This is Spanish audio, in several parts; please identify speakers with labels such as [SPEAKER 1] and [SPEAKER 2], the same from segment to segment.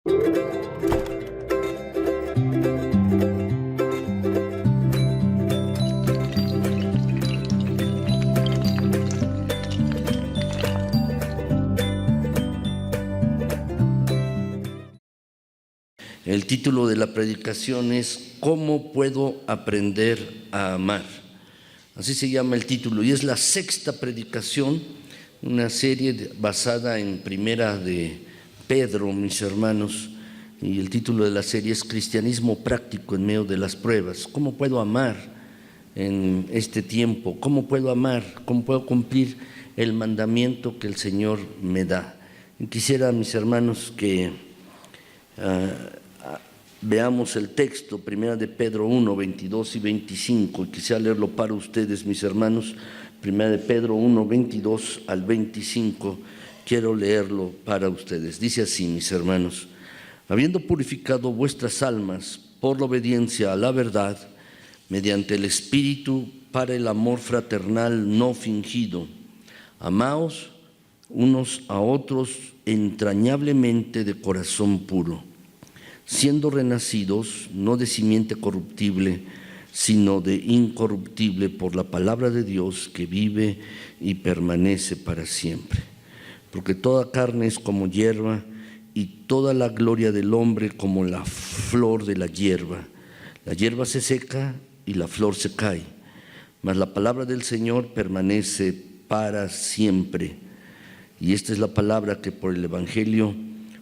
[SPEAKER 1] El título de la predicación es ¿Cómo puedo aprender a amar? Así se llama el título, y es la sexta predicación, una serie basada en Primera de Pedro, mis hermanos, y el título de la serie es Cristianismo práctico en medio de las pruebas. ¿Cómo puedo amar en este tiempo? ¿Cómo puedo amar? ¿Cómo puedo cumplir el mandamiento que el Señor me da? Y quisiera, mis hermanos, que veamos el texto, Primera de Pedro 1, 22 y 25, y quisiera leerlo para ustedes, mis hermanos. Primera de Pedro 1, 22 al 25, quiero leerlo para ustedes. Dice así, mis hermanos: habiendo purificado vuestras almas por la obediencia a la verdad, mediante el Espíritu, para el amor fraternal no fingido, amaos unos a otros entrañablemente de corazón puro, siendo renacidos no de simiente corruptible, sino de incorruptible, por la palabra de Dios que vive y permanece para siempre. Porque toda carne es como hierba, y toda la gloria del hombre como la flor de la hierba. La hierba se seca y la flor se cae, mas la palabra del Señor permanece para siempre. Y esta es la palabra que por el Evangelio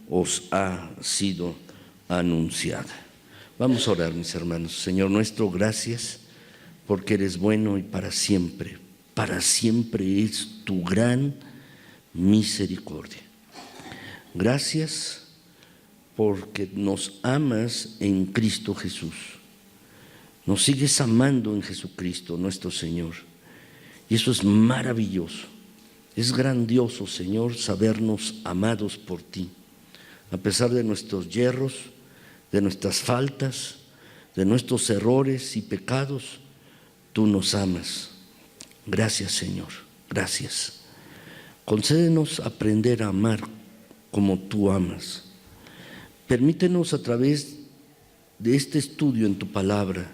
[SPEAKER 1] os ha sido anunciada. Vamos a orar, mis hermanos. Señor nuestro, gracias porque eres bueno y para siempre es tu gran misericordia. Gracias porque nos amas en Cristo Jesús, nos sigues amando en Jesucristo nuestro Señor, y eso es maravilloso. Es grandioso, Señor, sabernos amados por ti, a pesar de nuestros yerros, de nuestras faltas, de nuestros errores y pecados. Tú nos amas. Gracias, Señor, gracias. Concédenos aprender a amar como tú amas. Permítenos a través de este estudio en tu palabra,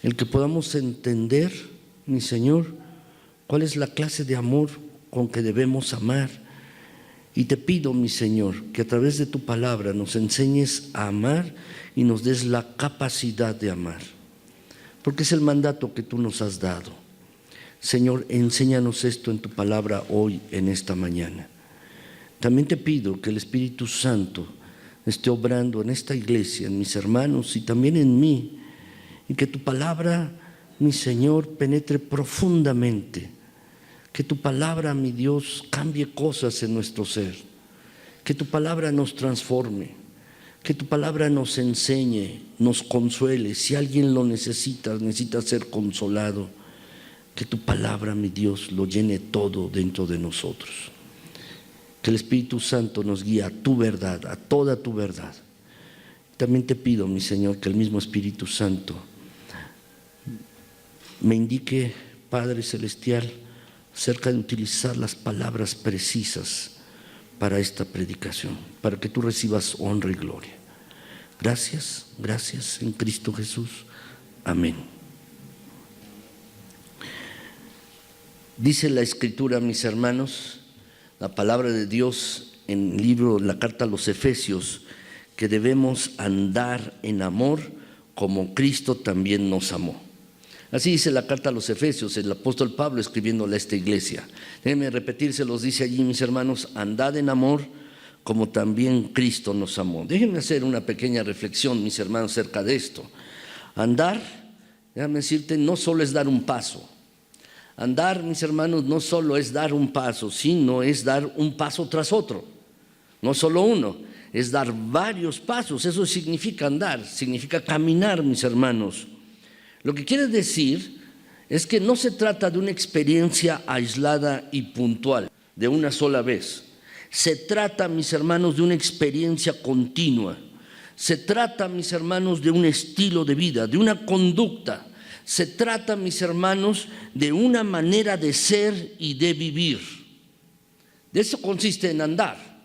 [SPEAKER 1] el que podamos entender, mi Señor, cuál es la clase de amor con que debemos amar. Y te pido, mi Señor, que a través de tu palabra nos enseñes a amar y nos des la capacidad de amar, porque es el mandato que tú nos has dado. Señor, enséñanos esto en tu palabra hoy, en esta mañana. También te pido que el Espíritu Santo esté obrando en esta iglesia, en mis hermanos y también en mí, y que tu palabra, mi Señor, penetre profundamente. Que tu palabra, mi Dios, cambie cosas en nuestro ser. Que tu palabra nos transforme. Que tu palabra nos enseñe, nos consuele. Si alguien lo necesita ser consolado. Que tu palabra, mi Dios, lo llene todo dentro de nosotros. Que el Espíritu Santo nos guíe a tu verdad, a toda tu verdad. También te pido, mi Señor, que el mismo Espíritu Santo me indique, Padre Celestial, acerca de utilizar las palabras precisas para esta predicación, para que tú recibas honra y gloria. Gracias, gracias en Cristo Jesús. Amén. Dice la Escritura, mis hermanos, la palabra de Dios en el libro, la carta a los Efesios, que debemos andar en amor como Cristo también nos amó. Así dice la carta a los Efesios, el apóstol Pablo escribiéndole a esta iglesia. Déjenme repetírselos, dice allí, mis hermanos: andad en amor como también Cristo nos amó. Déjenme hacer una pequeña reflexión, mis hermanos, acerca de esto. Andar, déjame decirte, no solo es dar un paso. Andar, mis hermanos, no solo es dar un paso, sino es dar un paso tras otro. No solo uno, es dar varios pasos. Eso significa andar, significa caminar, mis hermanos. Lo que quiere decir es que no se trata de una experiencia aislada y puntual, de una sola vez. Se trata, mis hermanos, de una experiencia continua. Se trata, mis hermanos, de un estilo de vida, de una conducta. Se trata, mis hermanos, de una manera de ser y de vivir. De eso consiste en andar.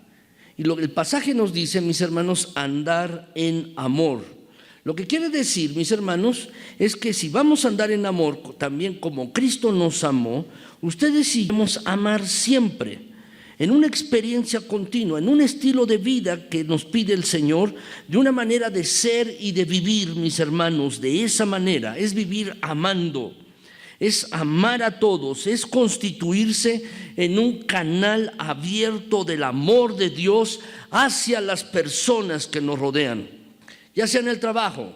[SPEAKER 1] Y el pasaje nos dice, mis hermanos, andar en amor. Lo que quiere decir, mis hermanos, es que si vamos a andar en amor, también como Cristo nos amó, ustedes y yo vamos a amar siempre, en una experiencia continua, en un estilo de vida que nos pide el Señor, de una manera de ser y de vivir, mis hermanos, de esa manera, es vivir amando. Es amar a todos, es constituirse en un canal abierto del amor de Dios hacia las personas que nos rodean, ya sea en el trabajo,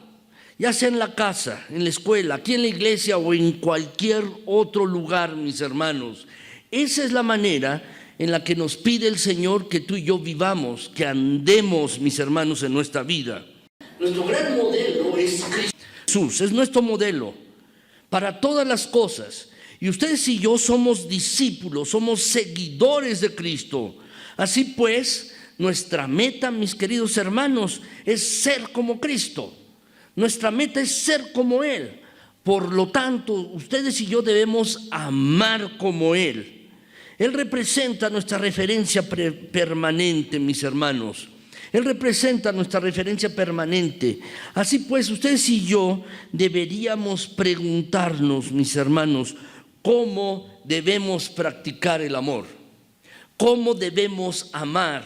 [SPEAKER 1] ya sea en la casa, en la escuela, aquí en la iglesia o en cualquier otro lugar, mis hermanos. Esa es la manera en la que nos pide el Señor que tú y yo vivamos, que andemos, mis hermanos, en nuestra vida. Nuestro gran modelo es Cristo Jesús, es nuestro modelo para todas las cosas. Y ustedes y yo somos discípulos, somos seguidores de Cristo. Así pues, nuestra meta, mis queridos hermanos, es ser como Cristo. Nuestra meta es ser como Él. Por lo tanto, ustedes y yo debemos amar como Él. Él representa nuestra referencia permanente, mis hermanos. Él representa nuestra referencia permanente. Así pues, ustedes y yo deberíamos preguntarnos, mis hermanos, ¿cómo debemos practicar el amor? ¿Cómo debemos amar?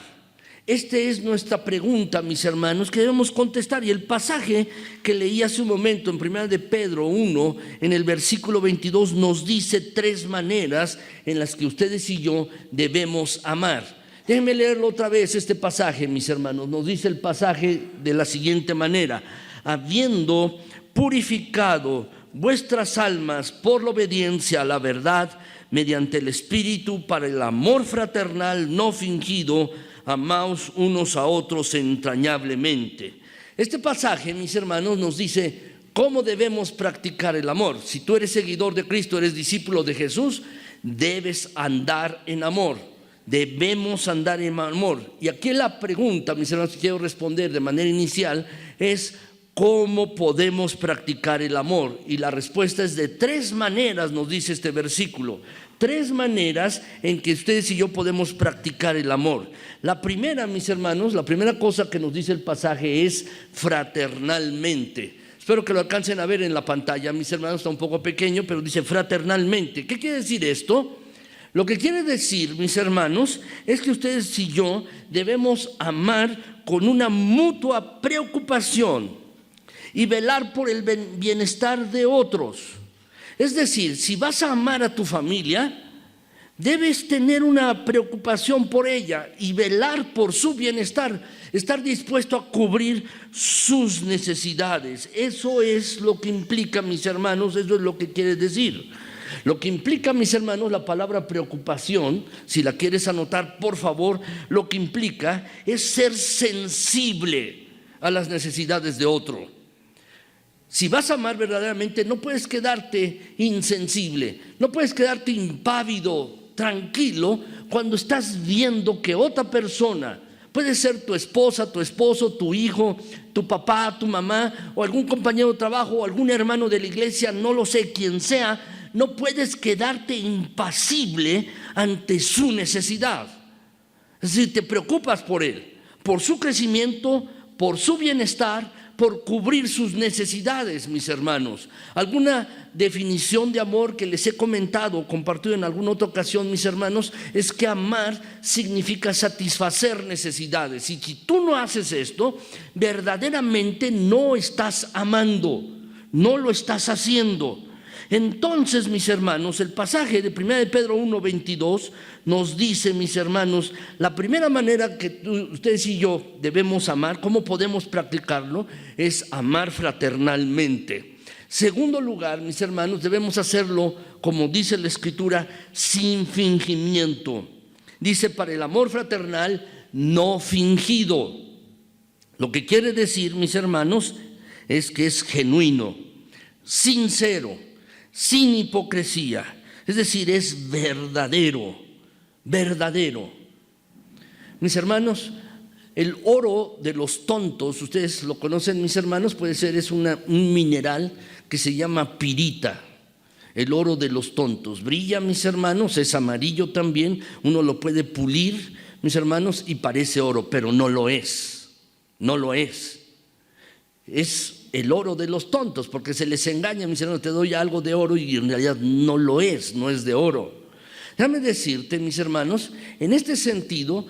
[SPEAKER 1] Esta es nuestra pregunta, mis hermanos, que debemos contestar. Y el pasaje que leí hace un momento en 1 de Pedro 1, en el versículo 22, nos dice 3 maneras en las que ustedes y yo debemos amar. Déjenme leerlo otra vez, este pasaje, mis hermanos. Nos dice el pasaje de la siguiente manera: habiendo purificado vuestras almas por la obediencia a la verdad, mediante el Espíritu, para el amor fraternal no fingido, amaos unos a otros entrañablemente. Este pasaje, mis hermanos, nos dice cómo debemos practicar el amor. Si tú eres seguidor de Cristo, eres discípulo de Jesús, debes andar en amor. Debemos andar en amor. Y aquí la pregunta, mis hermanos, que quiero responder de manera inicial es: ¿cómo podemos practicar el amor? Y la respuesta es de 3 maneras, nos dice este versículo. 3 maneras en que ustedes y yo podemos practicar el amor. La primera, mis hermanos, la primera cosa que nos dice el pasaje es fraternalmente. Espero que lo alcancen a ver en la pantalla, mis hermanos, está un poco pequeño, pero dice fraternalmente. ¿Qué quiere decir esto? Lo que quiere decir, mis hermanos, es que ustedes y yo debemos amar con una mutua preocupación y velar por el bienestar de otros. Es decir, si vas a amar a tu familia, debes tener una preocupación por ella y velar por su bienestar, estar dispuesto a cubrir sus necesidades. Eso es lo que implica, mis hermanos, eso es lo que quiere decir. Lo que implica, mis hermanos, la palabra preocupación, si la quieres anotar, por favor, lo que implica es ser sensible a las necesidades de otro. Si vas a amar verdaderamente, no puedes quedarte insensible, no puedes quedarte impávido, tranquilo, cuando estás viendo que otra persona, puede ser tu esposa, tu esposo, tu hijo, tu papá, tu mamá, o algún compañero de trabajo, o algún hermano de la iglesia, no lo sé, quien sea, no puedes quedarte impasible ante su necesidad. Es decir, te preocupas por él, por su crecimiento, por su bienestar, por cubrir sus necesidades, mis hermanos. Alguna definición de amor que les he comentado, compartido en alguna otra ocasión, mis hermanos, es que amar significa satisfacer necesidades. Y si tú no haces esto, verdaderamente no estás amando, no lo estás haciendo. Entonces, mis hermanos, el pasaje de 1 de Pedro 1:22 nos dice, mis hermanos, la primera manera que ustedes y yo debemos amar, ¿cómo podemos practicarlo? Es amar fraternalmente. Segundo lugar, mis hermanos, debemos hacerlo, como dice la Escritura, sin fingimiento. Dice, para el amor fraternal no fingido. Lo que quiere decir, mis hermanos, es que es genuino, sincero, sin hipocresía, es decir, es verdadero, verdadero. Mis hermanos, el oro de los tontos, ustedes lo conocen, mis hermanos, puede ser, es un mineral que se llama pirita. El oro de los tontos brilla, mis hermanos, es amarillo también, uno lo puede pulir, mis hermanos, y parece oro, pero no lo es. No lo es. Es el oro de los tontos, porque se les engaña, mis hermanos, te doy algo de oro y en realidad no lo es, no es de oro. Déjame decirte, mis hermanos, en este sentido,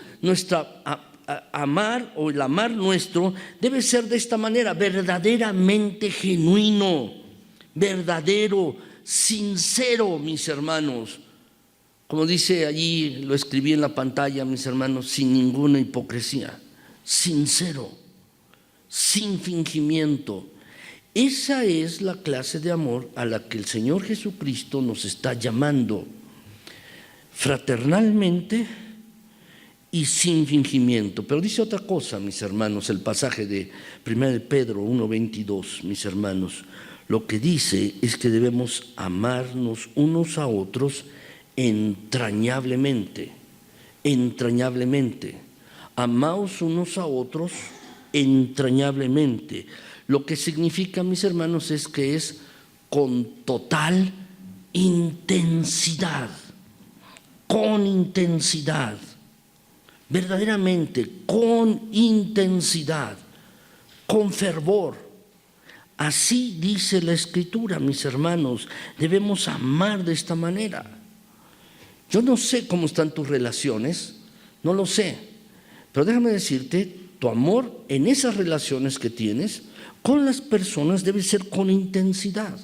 [SPEAKER 1] amar o el amar nuestro debe ser de esta manera, verdaderamente genuino, verdadero, sincero, mis hermanos. Como dice allí, lo escribí en la pantalla, mis hermanos, sin ninguna hipocresía, sincero, sin fingimiento. Esa es la clase de amor a la que el Señor Jesucristo nos está llamando, fraternalmente y sin fingimiento. Pero dice otra cosa, mis hermanos, el pasaje de 1 Pedro 1:22, mis hermanos. Lo que dice es que debemos amarnos unos a otros entrañablemente, entrañablemente. Amaos unos a otros entrañablemente. Lo que significa, mis hermanos, es que es con total intensidad, con intensidad, verdaderamente con intensidad, con fervor. Así dice la Escritura, mis hermanos, debemos amar de esta manera. Yo no sé cómo están tus relaciones, no lo sé, pero déjame decirte, tu amor en esas relaciones que tienes con las personas debe ser con intensidad.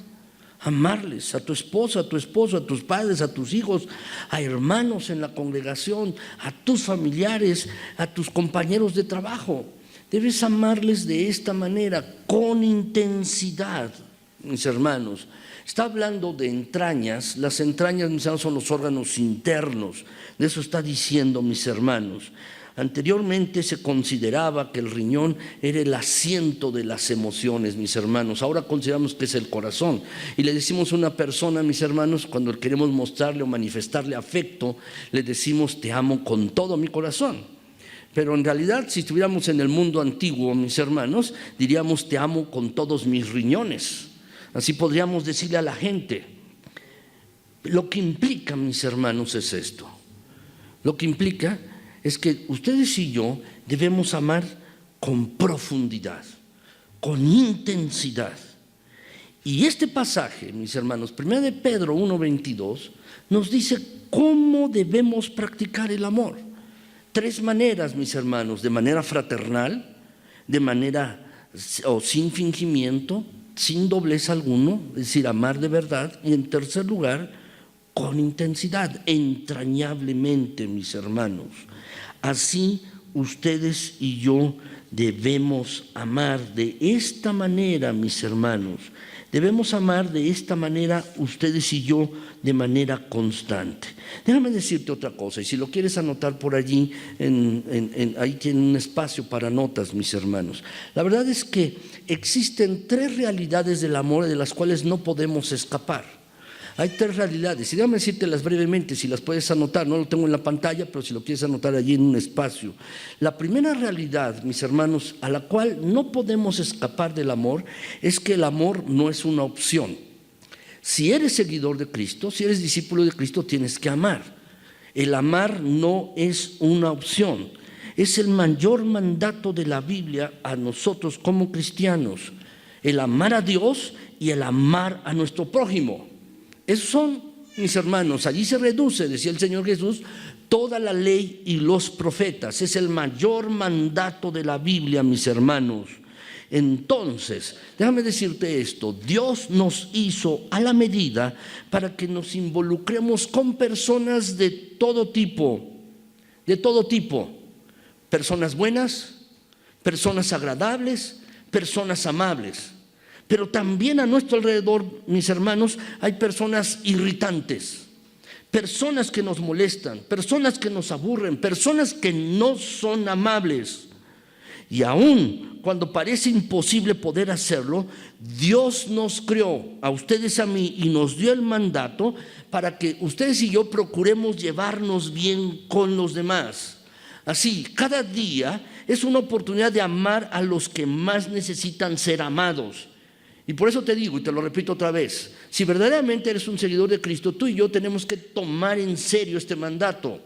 [SPEAKER 1] Amarles, a tu esposa, a tu esposo, a tus padres, a tus hijos, a hermanos en la congregación, a tus familiares, a tus compañeros de trabajo. Debes amarles de esta manera, con intensidad, mis hermanos. Está hablando de entrañas. Las entrañas, mis hermanos, son los órganos internos. De eso está diciendo, mis hermanos. Anteriormente se consideraba que el riñón era el asiento de las emociones, mis hermanos. Ahora consideramos que es el corazón. Y le decimos a una persona, mis hermanos, cuando queremos mostrarle o manifestarle afecto, le decimos te amo con todo mi corazón. Pero en realidad, si estuviéramos en el mundo antiguo, mis hermanos, diríamos te amo con todos mis riñones. Así podríamos decirle a la gente. Lo que implica, mis hermanos, es esto. Lo que implica es que ustedes y yo debemos amar con profundidad, con intensidad. Y este pasaje, mis hermanos, 1 Pedro 1:22, nos dice cómo debemos practicar el amor. 3 maneras, mis hermanos: de manera fraternal, de manera o sin fingimiento, sin doblez alguno, es decir, amar de verdad, y en tercer lugar, con intensidad, entrañablemente, mis hermanos. Así ustedes y yo debemos amar de esta manera, mis hermanos. Debemos amar de esta manera ustedes y yo de manera constante. Déjame decirte otra cosa, y si lo quieres anotar por allí, ahí tienen un espacio para notas, mis hermanos. La verdad es que existen 3 realidades del amor de las cuales no podemos escapar. Hay 3 realidades, y déjame decírtelas brevemente, si las puedes anotar. No lo tengo en la pantalla, pero si lo quieres anotar allí en un espacio. La primera realidad, mis hermanos, a la cual no podemos escapar del amor, es que el amor no es una opción. Si eres seguidor de Cristo, si eres discípulo de Cristo, tienes que amar. El amar no es una opción. Es el mayor mandato de la Biblia a nosotros como cristianos. El amar a Dios y el amar a nuestro prójimo. Esos son, mis hermanos, allí se reduce, decía el Señor Jesús, toda la ley y los profetas. Es el mayor mandato de la Biblia, mis hermanos. Entonces, déjame decirte esto: Dios nos hizo a la medida para que nos involucremos con personas de todo tipo, personas buenas, personas agradables, personas amables. Pero también a nuestro alrededor, mis hermanos, hay personas irritantes, personas que nos molestan, personas que nos aburren, personas que no son amables. Y aún cuando parece imposible poder hacerlo, Dios nos creó, a ustedes, a mí, y nos dio el mandato para que ustedes y yo procuremos llevarnos bien con los demás. Así, cada día es una oportunidad de amar a los que más necesitan ser amados. Y por eso te digo, y te lo repito otra vez, si verdaderamente eres un seguidor de Cristo, tú y yo tenemos que tomar en serio este mandato.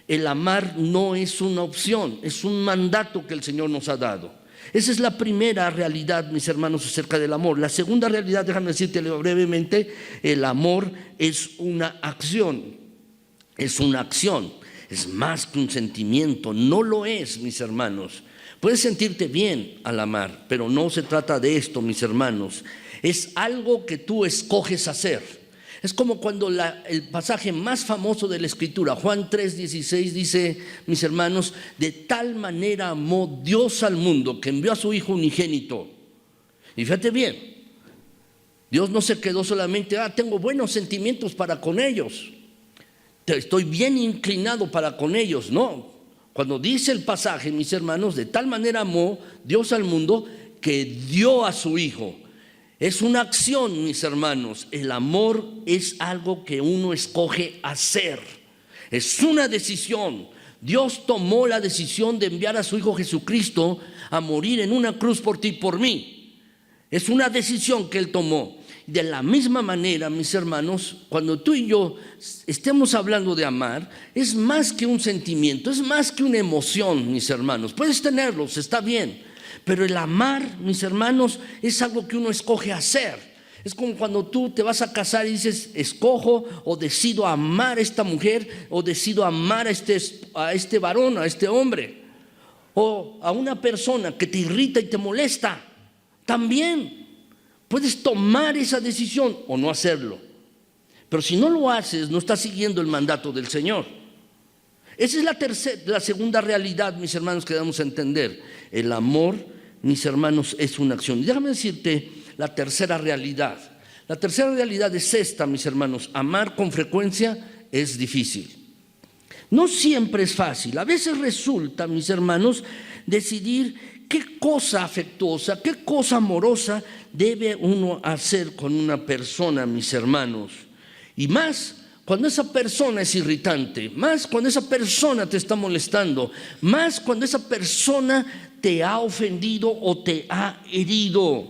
[SPEAKER 1] el amar no es una opción, es un mandato que el Señor nos ha dado. Esa es la primera realidad, mis hermanos, acerca del amor. La segunda realidad, déjame decírtelo brevemente, el amor es una acción. Es una acción, es más que un sentimiento, no lo es, mis hermanos. Puedes sentirte bien al amar, pero no se trata de esto, mis hermanos. Es algo que tú escoges hacer. Es como cuando el pasaje más famoso de la Escritura, Juan 3:16, dice, mis hermanos, de tal manera amó Dios al mundo que envió a su Hijo unigénito. Y fíjate bien, Dios no se quedó solamente, tengo buenos sentimientos para con ellos, estoy bien inclinado para con ellos. No, cuando dice el pasaje, mis hermanos, de tal manera amó Dios al mundo que dio a su Hijo. Es una acción, mis hermanos. El amor es algo que uno escoge hacer. Es una decisión. Dios tomó la decisión de enviar a su Hijo Jesucristo a morir en una cruz por ti y por mí. Es una decisión que Él tomó. De la misma manera, mis hermanos, cuando tú y yo estemos hablando de amar, es más que un sentimiento, es más que una emoción, mis hermanos. Puedes tenerlos, está bien. Pero el amar, mis hermanos, es algo que uno escoge hacer. Es como cuando tú te vas a casar y dices, escojo o decido amar a esta mujer, o decido amar a este varón, a este hombre, o a una persona que te irrita y te molesta. También puedes tomar esa decisión o no hacerlo. Pero si no lo haces, no estás siguiendo el mandato del Señor. Esa es la segunda realidad, mis hermanos, que debemos entender. El amor, mis hermanos, es una acción. Y déjame decirte la tercera realidad. La tercera realidad es esta, mis hermanos. Amar con frecuencia es difícil. No siempre es fácil. A veces resulta, mis hermanos, decidir qué cosa afectuosa, qué cosa amorosa debe uno hacer con una persona, mis hermanos. Y más cuando esa persona es irritante, más cuando esa persona te está molestando, más cuando esa persona te ha ofendido o te ha herido.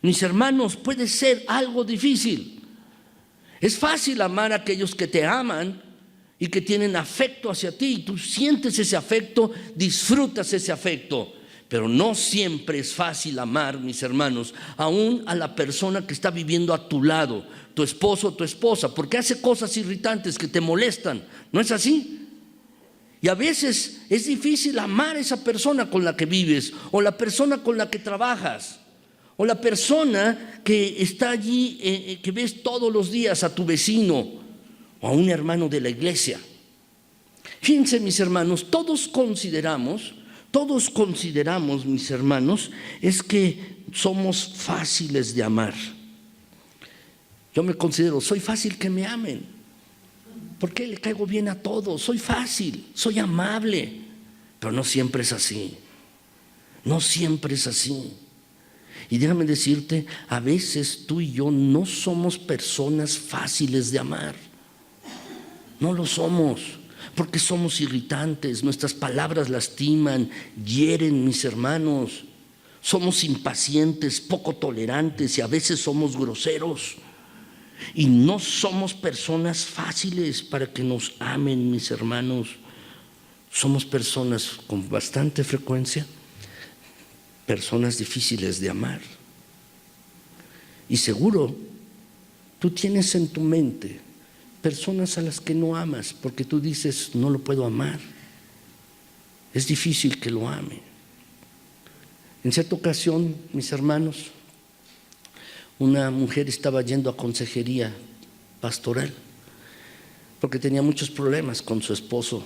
[SPEAKER 1] Mis hermanos, puede ser algo difícil. Es fácil amar a aquellos que te aman y que tienen afecto hacia ti, y tú sientes ese afecto, disfrutas ese afecto. Pero no siempre es fácil amar, mis hermanos, aún a la persona que está viviendo a tu lado, tu esposo o tu esposa, porque hace cosas irritantes que te molestan. ¿No es así? Y a veces es difícil amar a esa persona con la que vives, o la persona con la que trabajas, o la persona que está allí, que ves todos los días, a tu vecino o a un hermano de la iglesia. Fíjense, mis hermanos, todos consideramos, mis hermanos, es que somos fáciles de amar. Yo me considero, soy fácil que me amen, porque le caigo bien a todos, soy fácil, soy amable, pero no siempre es así, no siempre es así. Y déjame decirte, a veces tú y yo no somos personas fáciles de amar, no lo somos. Porque somos irritantes, nuestras palabras lastiman, hieren, mis hermanos. Somos impacientes, poco tolerantes y a veces somos groseros. Y no somos personas fáciles para que nos amen, mis hermanos. Somos personas con bastante frecuencia, personas difíciles de amar. Y seguro tú tienes en tu mente personas a las que no amas, porque tú dices, no lo puedo amar. Es difícil que lo ame. En cierta ocasión, mis hermanos, una mujer estaba yendo a consejería pastoral, porque tenía muchos problemas con su esposo.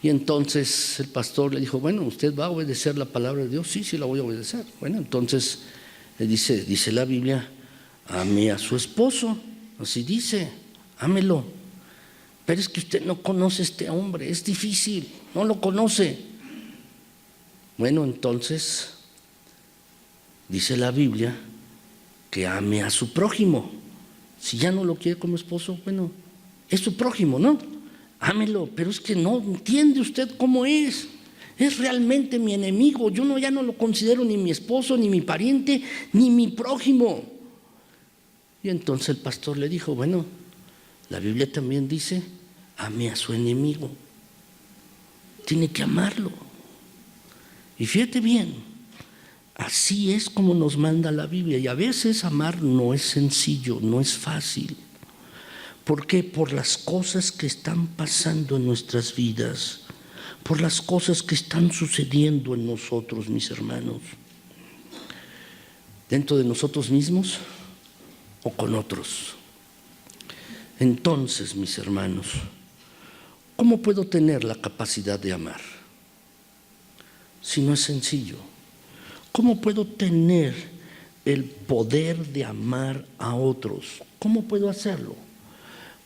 [SPEAKER 1] Y entonces el pastor le dijo, bueno, ¿usted va a obedecer la palabra de Dios? Sí, la voy a obedecer. Bueno, entonces le dice la Biblia, ame a su esposo, así dice. Ámelo. Pero es que usted no conoce a este hombre, es difícil, no lo conoce. Bueno, entonces dice la Biblia que ame a su prójimo. Si ya no lo quiere como esposo, bueno, es su prójimo, ¿no? Ámelo, pero es que no entiende usted cómo es realmente mi enemigo. Yo ya no lo considero ni mi esposo, ni mi pariente, ni mi prójimo. Y entonces el pastor le dijo, bueno, la Biblia también dice, ame a su enemigo. Tiene que amarlo. Y fíjate bien, así es como nos manda la Biblia. Y a veces amar no es sencillo, no es fácil. ¿Por qué? Por las cosas que están pasando en nuestras vidas, por las cosas que están sucediendo en nosotros, mis hermanos. Dentro de nosotros mismos o con otros. Entonces, mis hermanos, ¿cómo puedo tener la capacidad de amar? Si no es sencillo. ¿Cómo puedo tener el poder de amar a otros? ¿Cómo puedo hacerlo?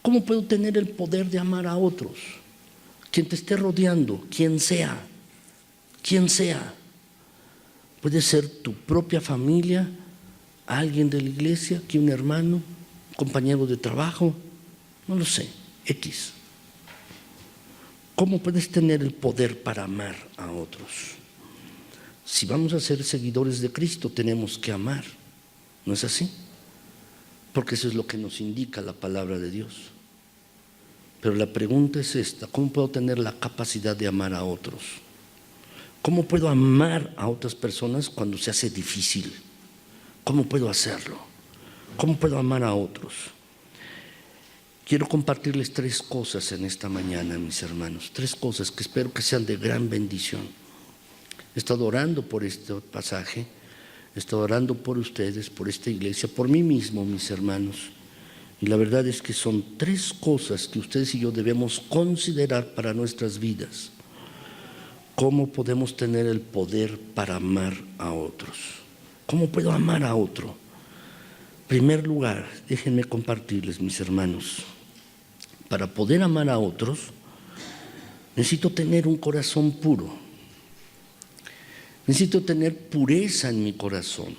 [SPEAKER 1] ¿Cómo puedo tener el poder de amar a otros? Quien te esté rodeando, quien sea. Puede ser tu propia familia, alguien de la iglesia, que un hermano, un compañero de trabajo, no lo sé, X. ¿Cómo puedes tener el poder para amar a otros? Si vamos a ser seguidores de Cristo, tenemos que amar. ¿No es así? Porque eso es lo que nos indica la palabra de Dios. Pero la pregunta es esta: ¿cómo puedo tener la capacidad de amar a otros? ¿Cómo puedo amar a otras personas cuando se hace difícil? ¿Cómo puedo hacerlo? ¿Cómo puedo amar a otros? Quiero compartirles 3 cosas en esta mañana, mis hermanos. 3 cosas que espero que sean de gran bendición. He estado orando por este pasaje, he estado orando por ustedes, por esta iglesia, por mí mismo, mis hermanos. Y la verdad es que son 3 cosas que ustedes y yo debemos considerar para nuestras vidas. ¿Cómo podemos tener el poder para amar a otros? ¿Cómo puedo amar a otro? En primer lugar, déjenme compartirles, mis hermanos, para poder amar a otros, necesito tener un corazón puro. Necesito tener pureza en mi corazón.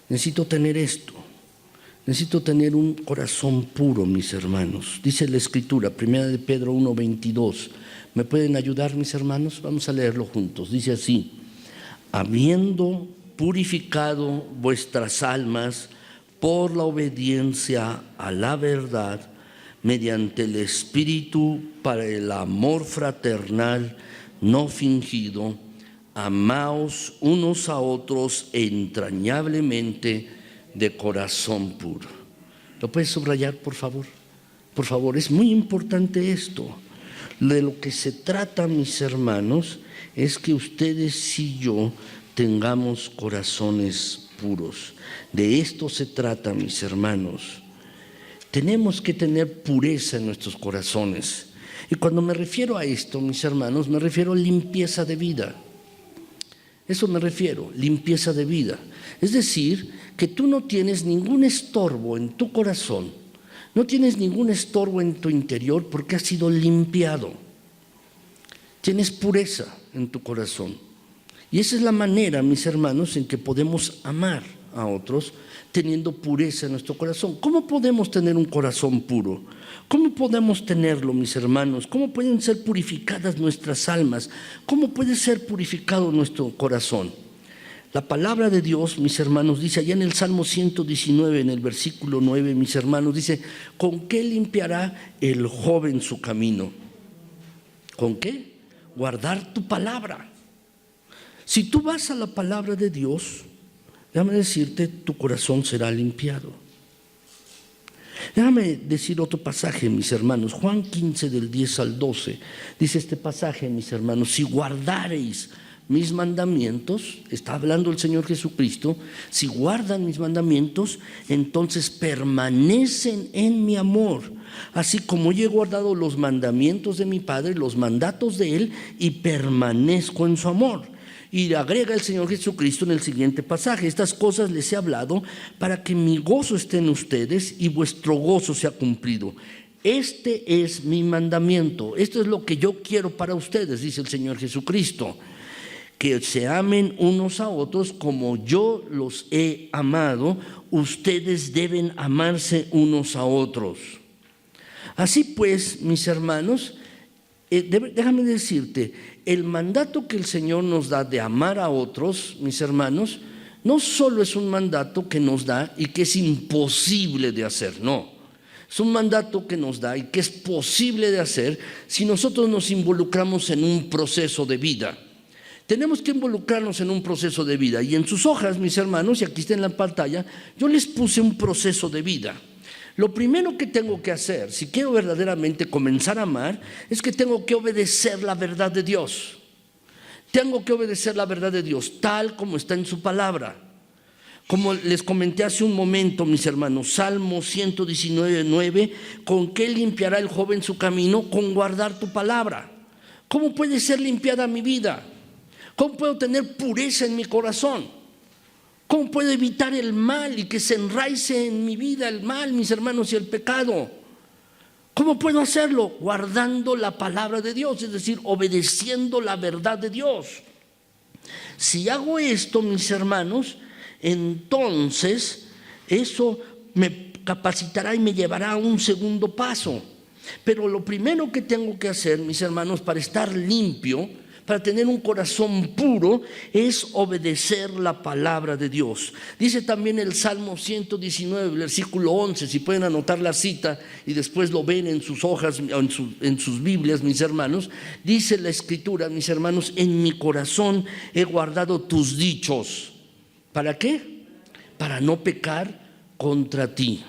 [SPEAKER 1] Necesito tener esto. Necesito tener un corazón puro, mis hermanos. Dice la Escritura, 1 de Pedro 1:22. ¿Me pueden ayudar, mis hermanos? Vamos a leerlo juntos. Dice así: habiendo purificado vuestras almas por la obediencia a la verdad, mediante el Espíritu, para el amor fraternal no fingido, amaos unos a otros entrañablemente de corazón puro. ¿Lo puedes subrayar, por favor? Por favor, es muy importante esto. De lo que se trata, mis hermanos, es que ustedes y yo tengamos corazones puros. De esto se trata, mis hermanos. Tenemos que tener pureza en nuestros corazones. Y cuando me refiero a esto, mis hermanos, me refiero a limpieza de vida. Eso me refiero, limpieza de vida. Es decir, que tú no tienes ningún estorbo en tu corazón, no tienes ningún estorbo en tu interior porque has sido limpiado. Tienes pureza en tu corazón. Y esa es la manera, mis hermanos, en que podemos amar a otros teniendo pureza en nuestro corazón. ¿Cómo podemos tener un corazón puro? ¿Cómo podemos tenerlo, mis hermanos? ¿Cómo pueden ser purificadas nuestras almas? ¿Cómo puede ser purificado nuestro corazón? La palabra de Dios, mis hermanos, dice allá en el Salmo 119, en el versículo 9, mis hermanos, dice: ¿con qué limpiará el joven su camino? ¿Con qué? Guardar tu palabra. Si tú vas a la palabra de Dios, déjame decirte, tu corazón será limpiado. Déjame decir otro pasaje, mis hermanos. Juan 15, del 10 al 12. Dice este pasaje, mis hermanos: si guardareis mis mandamientos, está hablando el Señor Jesucristo, si guardan mis mandamientos, entonces permanecen en mi amor, así como yo he guardado los mandamientos de mi Padre, los mandatos de Él, y permanezco en su amor. Y agrega el Señor Jesucristo en el siguiente pasaje: estas cosas les he hablado para que mi gozo esté en ustedes y vuestro gozo sea cumplido. Este es mi mandamiento, esto es lo que yo quiero para ustedes, dice el Señor Jesucristo: que se amen unos a otros como yo los he amado. Ustedes deben amarse unos a otros. Así pues, mis hermanos, déjame decirte, el mandato que el Señor nos da de amar a otros, mis hermanos, no solo es un mandato que nos da y que es imposible de hacer, no. Es un mandato que nos da y que es posible de hacer si nosotros nos involucramos en un proceso de vida. Tenemos que involucrarnos en un proceso de vida. Y en sus hojas, mis hermanos, y aquí está en la pantalla, yo les puse un proceso de vida. Lo primero que tengo que hacer, si quiero verdaderamente comenzar a amar, es que tengo que obedecer la verdad de Dios. Tengo que obedecer la verdad de Dios, tal como está en su palabra. Como les comenté hace un momento, mis hermanos, Salmo 119:9, ¿con qué limpiará el joven su camino? Con guardar tu palabra. ¿Cómo puede ser limpiada mi vida? ¿Cómo puedo tener pureza en mi corazón? ¿Cómo puedo evitar el mal y que se enraice en mi vida el mal, mis hermanos, y el pecado? ¿Cómo puedo hacerlo? Guardando la palabra de Dios, es decir, obedeciendo la verdad de Dios. Si hago esto, mis hermanos, entonces eso me capacitará y me llevará a un segundo paso. Pero lo primero que tengo que hacer, mis hermanos, para estar limpio, para tener un corazón puro, es obedecer la palabra de Dios. Dice también el Salmo 119, versículo 11, si pueden anotar la cita y después lo ven en sus hojas, en sus Biblias, mis hermanos. Dice la Escritura, mis hermanos, en mi corazón he guardado tus dichos. ¿Para qué? Para no pecar contra ti.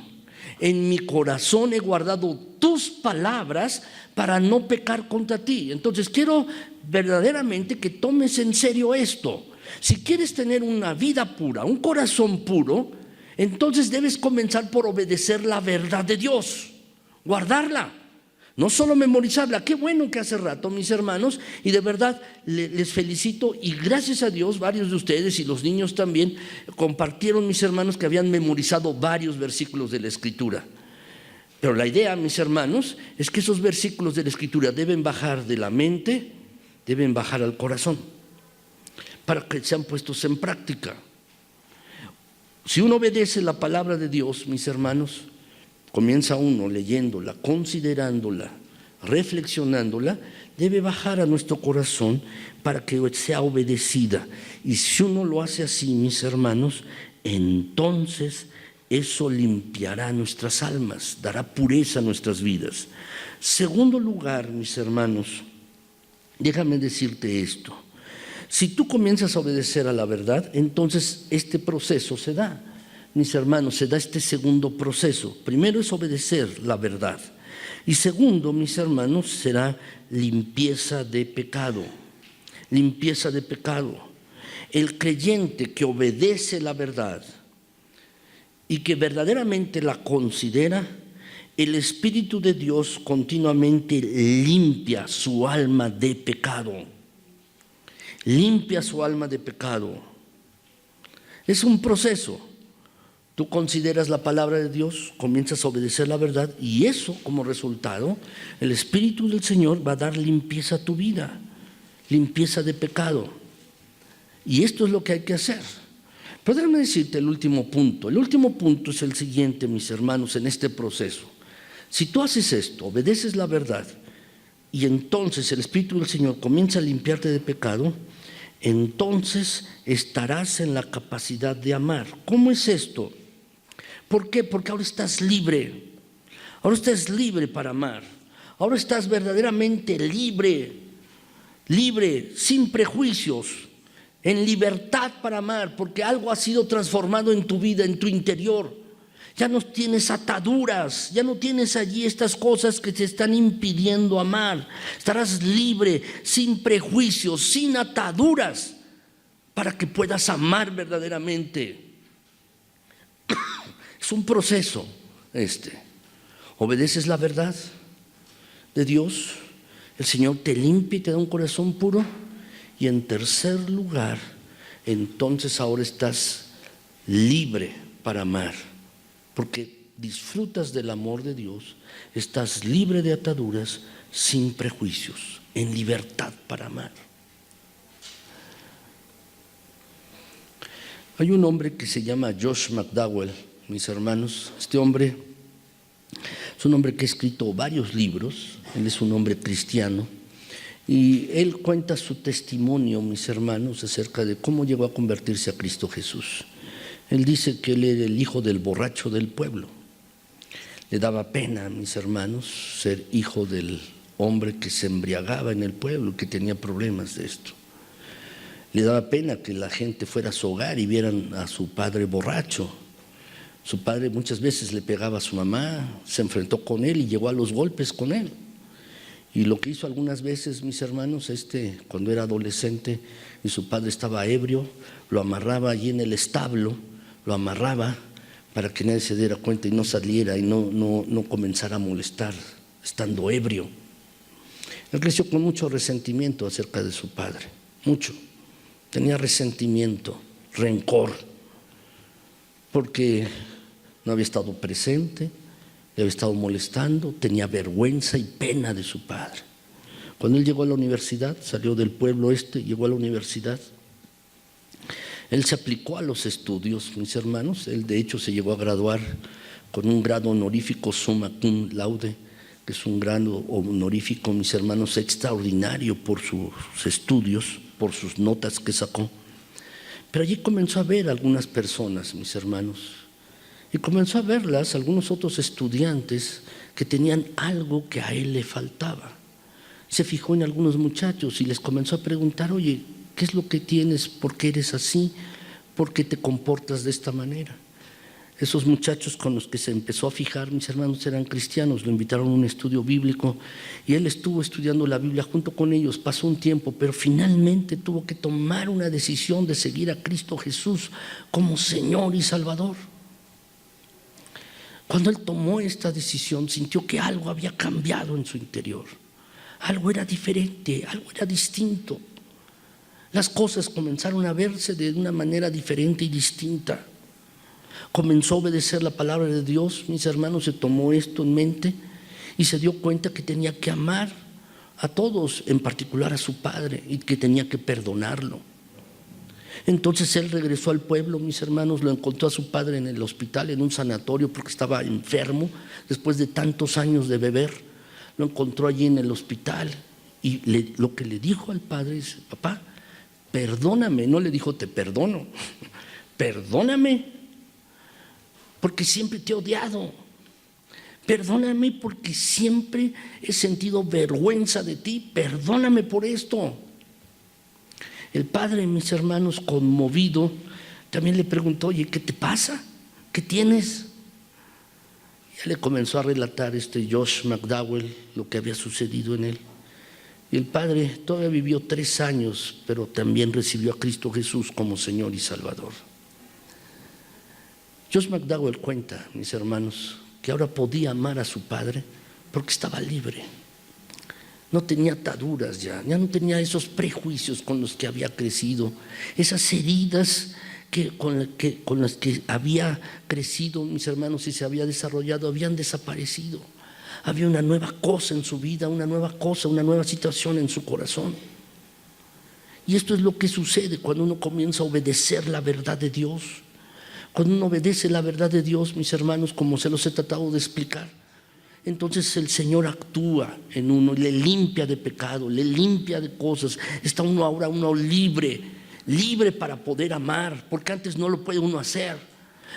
[SPEAKER 1] En mi corazón he guardado tus palabras para no pecar contra ti. Entonces quiero verdaderamente que tomes en serio esto. Si quieres tener una vida pura, un corazón puro, entonces debes comenzar por obedecer la verdad de Dios, guardarla, no solo memorizarla. Qué bueno que hace rato, mis hermanos, y de verdad les felicito, y gracias a Dios varios de ustedes y los niños también compartieron, mis hermanos, que habían memorizado varios versículos de la Escritura. Pero la idea, mis hermanos, es que esos versículos de la Escritura deben bajar de la mente, deben bajar al corazón, para que sean puestos en práctica. Si uno obedece la palabra de Dios, mis hermanos, comienza uno leyéndola, considerándola, reflexionándola, debe bajar a nuestro corazón para que sea obedecida. Y si uno lo hace así, mis hermanos, entonces eso limpiará nuestras almas, dará pureza a nuestras vidas. Segundo lugar, mis hermanos, déjame decirte esto. Si tú comienzas a obedecer a la verdad, entonces este proceso se da. Mis hermanos, se da este segundo proceso. Primero es obedecer la verdad. Y segundo, mis hermanos, será limpieza de pecado. Limpieza de pecado. El creyente que obedece la verdad y que verdaderamente la considera, el Espíritu de Dios continuamente limpia su alma de pecado. Limpia su alma de pecado. Es un proceso. Tú consideras la palabra de Dios, comienzas a obedecer la verdad y eso, como resultado, el Espíritu del Señor va a dar limpieza a tu vida, limpieza de pecado. Y esto es lo que hay que hacer. Pero déjame decirte el último punto. El último punto es el siguiente, mis hermanos, en este proceso. Si tú haces esto, obedeces la verdad y entonces el Espíritu del Señor comienza a limpiarte de pecado, entonces estarás en la capacidad de amar. ¿Cómo es esto? ¿Por qué? Porque ahora estás libre. Ahora estás libre para amar. Ahora estás verdaderamente libre, sin prejuicios, en libertad para amar, porque algo ha sido transformado en tu vida, en tu interior. Ya no tienes ataduras, ya no tienes allí estas cosas que te están impidiendo amar. Estarás libre, sin prejuicios, sin ataduras, para que puedas amar verdaderamente. Es un proceso Obedeces la verdad de Dios, el Señor te limpia y te da un corazón puro. Y en tercer lugar, entonces ahora estás libre para amar, porque disfrutas del amor de Dios, estás libre de ataduras, sin prejuicios, en libertad para amar. Hay un hombre que se llama Josh McDowell, mis hermanos. Este hombre es un hombre que ha escrito varios libros, él es un hombre cristiano, y él cuenta su testimonio, mis hermanos, acerca de cómo llegó a convertirse a Cristo Jesús. Él dice que él era el hijo del borracho del pueblo. Le daba pena a mis hermanos ser hijo del hombre que se embriagaba en el pueblo, que tenía problemas de esto. Le daba pena que la gente fuera a su hogar y vieran a su padre borracho. Su padre muchas veces le pegaba a su mamá, se enfrentó con él y llegó a los golpes con él. Y lo que hizo algunas veces, mis hermanos, cuando era adolescente y su padre estaba ebrio, lo amarraba allí en el establo, lo amarraba para que nadie se diera cuenta y no saliera y no comenzara a molestar estando ebrio. Él creció con mucho resentimiento acerca de su padre, mucho. Tenía resentimiento, rencor, porque no había estado presente, le había estado molestando, tenía vergüenza y pena de su padre. Cuando él llegó a la universidad, salió del pueblo llegó a la universidad, él se aplicó a los estudios, mis hermanos. Él de hecho se llegó a graduar con un grado honorífico summa cum laude, que es un grado honorífico, mis hermanos, extraordinario por sus estudios, por sus notas que sacó. Pero allí comenzó a ver algunas personas, mis hermanos, y comenzó a verlas, algunos otros estudiantes que tenían algo que a él le faltaba. Se fijó en algunos muchachos y les comenzó a preguntar: oye, ¿qué es lo que tienes? ¿Por qué eres así? ¿Por qué te comportas de esta manera? Esos muchachos con los que se empezó a fijar, mis hermanos, eran cristianos. Lo invitaron a un estudio bíblico y él estuvo estudiando la Biblia junto con ellos. Pasó un tiempo, pero finalmente tuvo que tomar una decisión de seguir a Cristo Jesús como Señor y Salvador. Cuando él tomó esta decisión, sintió que algo había cambiado en su interior. Algo era diferente, algo era distinto. Las cosas comenzaron a verse de una manera diferente y distinta. Comenzó a obedecer la palabra de Dios, mis hermanos. Se tomó esto en mente y se dio cuenta que tenía que amar a todos, en particular a su padre, y que tenía que perdonarlo. Entonces él regresó al pueblo, mis hermanos. Lo encontró a su padre en el hospital, en un sanatorio, porque estaba enfermo después de tantos años de beber. Lo encontró allí en el hospital y lo que le dijo al padre es: papá, perdóname. No le dijo te perdono, perdóname porque siempre te he odiado, perdóname porque siempre he sentido vergüenza de ti, perdóname por esto. El padre, mis hermanos, conmovido, también le preguntó: oye, ¿qué te pasa? ¿Qué tienes? Ya le comenzó a relatar Josh McDowell lo que había sucedido en él. Y el padre todavía vivió 3 años, pero también recibió a Cristo Jesús como Señor y Salvador. Josh McDowell cuenta, mis hermanos, que ahora podía amar a su padre porque estaba libre. No tenía ataduras ya no tenía esos prejuicios con los que había crecido, esas heridas con las que había crecido, mis hermanos, y se había desarrollado, habían desaparecido. Había una nueva cosa en su vida, una nueva situación en su corazón. Y esto es lo que sucede cuando uno comienza a obedecer la verdad de Dios. Cuando uno obedece la verdad de Dios, mis hermanos, como se los he tratado de explicar, entonces el Señor actúa en uno y le limpia de pecado, le limpia de cosas. Está ahora uno libre para poder amar, porque antes no lo puede uno hacer.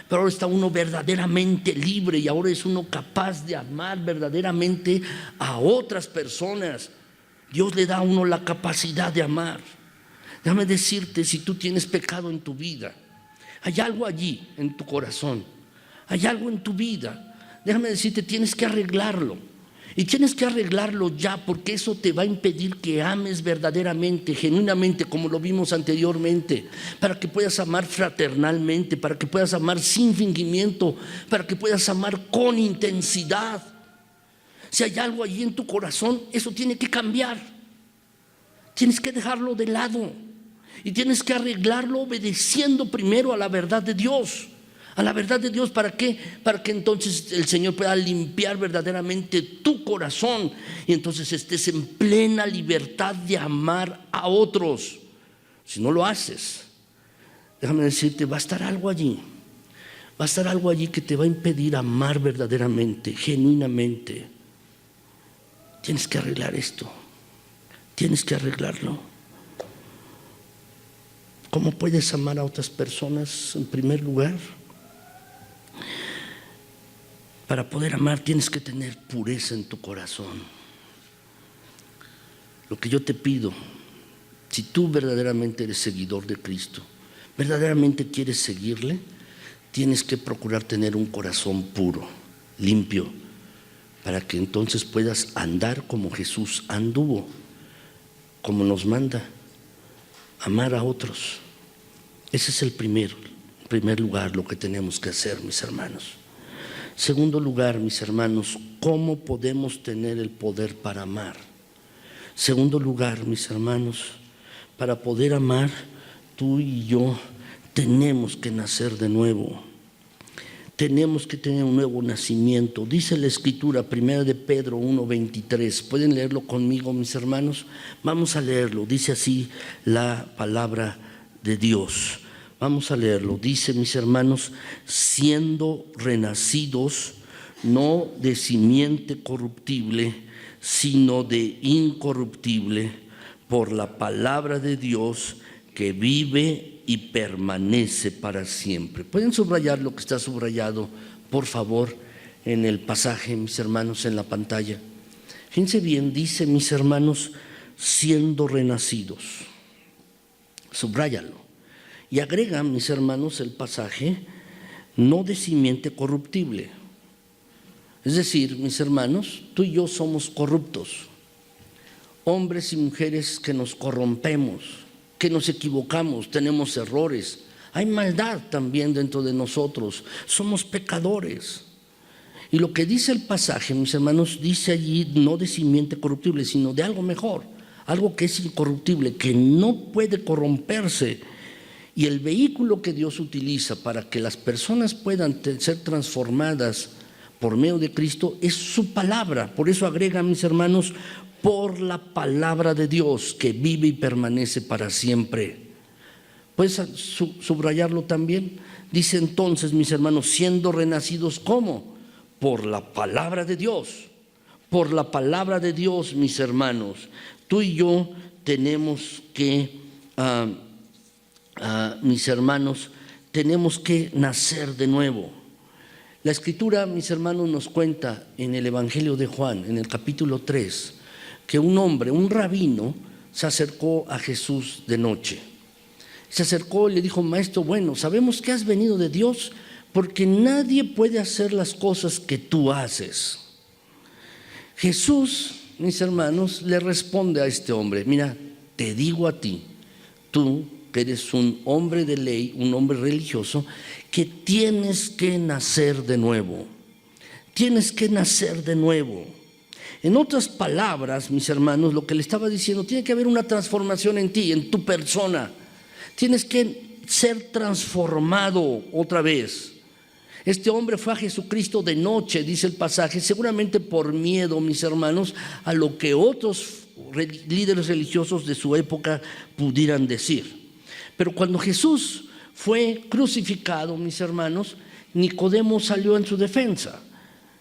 [SPEAKER 1] Pero ahora está uno verdaderamente libre y ahora es uno capaz de amar verdaderamente a otras personas. Dios le da a uno la capacidad de amar. Déjame decirte, si tú tienes pecado en tu vida, hay algo allí en tu corazón, hay algo en tu vida, déjame decirte, tienes que arreglarlo. Y tienes que arreglarlo ya, porque eso te va a impedir que ames verdaderamente, genuinamente, como lo vimos anteriormente, para que puedas amar fraternalmente, para que puedas amar sin fingimiento, para que puedas amar con intensidad. Si hay algo allí en tu corazón, eso tiene que cambiar. Tienes que dejarlo de lado y tienes que arreglarlo obedeciendo primero a la verdad de Dios. A la verdad de Dios, ¿para qué? Para que entonces el Señor pueda limpiar verdaderamente tu corazón y entonces estés en plena libertad de amar a otros. Si no lo haces, déjame decirte, va a estar algo allí. Va a estar algo allí que te va a impedir amar verdaderamente, genuinamente. Tienes que arreglar esto. Tienes que arreglarlo. ¿Cómo puedes amar a otras personas? En primer lugar, Para poder amar tienes que tener pureza en tu corazón. Lo que yo te pido, si tú verdaderamente eres seguidor de Cristo, verdaderamente quieres seguirle, tienes que procurar tener un corazón puro, limpio, para que entonces puedas andar como Jesús anduvo, como nos manda, amar a otros. Ese es en primer lugar lo que tenemos que hacer, mis hermanos. Segundo lugar, mis hermanos, ¿cómo podemos tener el poder para amar? Segundo lugar, mis hermanos, para poder amar, tú y yo tenemos que nacer de nuevo. Tenemos que tener un nuevo nacimiento. Dice la Escritura, 1 de Pedro 1:23. ¿Pueden leerlo conmigo, mis hermanos? Vamos a leerlo. Dice así la palabra de Dios. Vamos a leerlo. Dice, mis hermanos, siendo renacidos, no de simiente corruptible, sino de incorruptible, por la palabra de Dios que vive y permanece para siempre. ¿Pueden subrayar lo que está subrayado, por favor, en el pasaje, mis hermanos, en la pantalla? Fíjense bien, dice, mis hermanos, siendo renacidos. Subráyalo. Y agrega, mis hermanos, el pasaje, no de simiente corruptible. Es decir, mis hermanos, tú y yo somos corruptos, hombres y mujeres que nos corrompemos, que nos equivocamos, tenemos errores, hay maldad también dentro de nosotros, somos pecadores. Y lo que dice el pasaje, mis hermanos, dice allí no de simiente corruptible, sino de algo mejor, algo que es incorruptible, que no puede corromperse. Y el vehículo que Dios utiliza para que las personas puedan ser transformadas por medio de Cristo es su palabra. Por eso agrega, mis hermanos, por la palabra de Dios que vive y permanece para siempre. ¿Puedes subrayarlo también? Dice entonces, mis hermanos, siendo renacidos, ¿cómo? Por la palabra de Dios. Por la palabra de Dios, mis hermanos. Tú y yo tenemos que, mis hermanos, tenemos que nacer de nuevo. La Escritura, mis hermanos, nos cuenta en el Evangelio de Juan, en el capítulo 3, que un hombre, un rabino, se acercó a Jesús de noche. Se acercó y le dijo, maestro, bueno, sabemos que has venido de Dios porque nadie puede hacer las cosas que tú haces. Jesús, mis hermanos, le responde a este hombre, mira, te digo a ti, tú que eres un hombre de ley, un hombre religioso, que tienes que nacer de nuevo. Tienes que nacer de nuevo. En otras palabras, mis hermanos, lo que le estaba diciendo, tiene que haber una transformación en ti, en tu persona. Tienes que ser transformado otra vez. Este hombre fue a Jesucristo de noche, dice el pasaje, seguramente por miedo, mis hermanos, a lo que otros líderes religiosos de su época pudieran decir. Pero cuando Jesús fue crucificado, mis hermanos, Nicodemo salió en su defensa.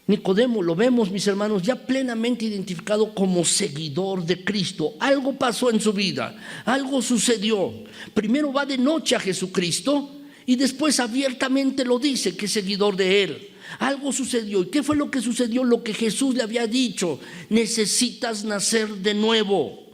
[SPEAKER 1] Nicodemo, lo vemos, mis hermanos, ya plenamente identificado como seguidor de Cristo. Algo pasó en su vida, algo sucedió. Primero va de noche a Jesucristo y después abiertamente lo dice que es seguidor de Él. Algo sucedió. ¿Y qué fue lo que sucedió? Lo que Jesús le había dicho: necesitas nacer de nuevo.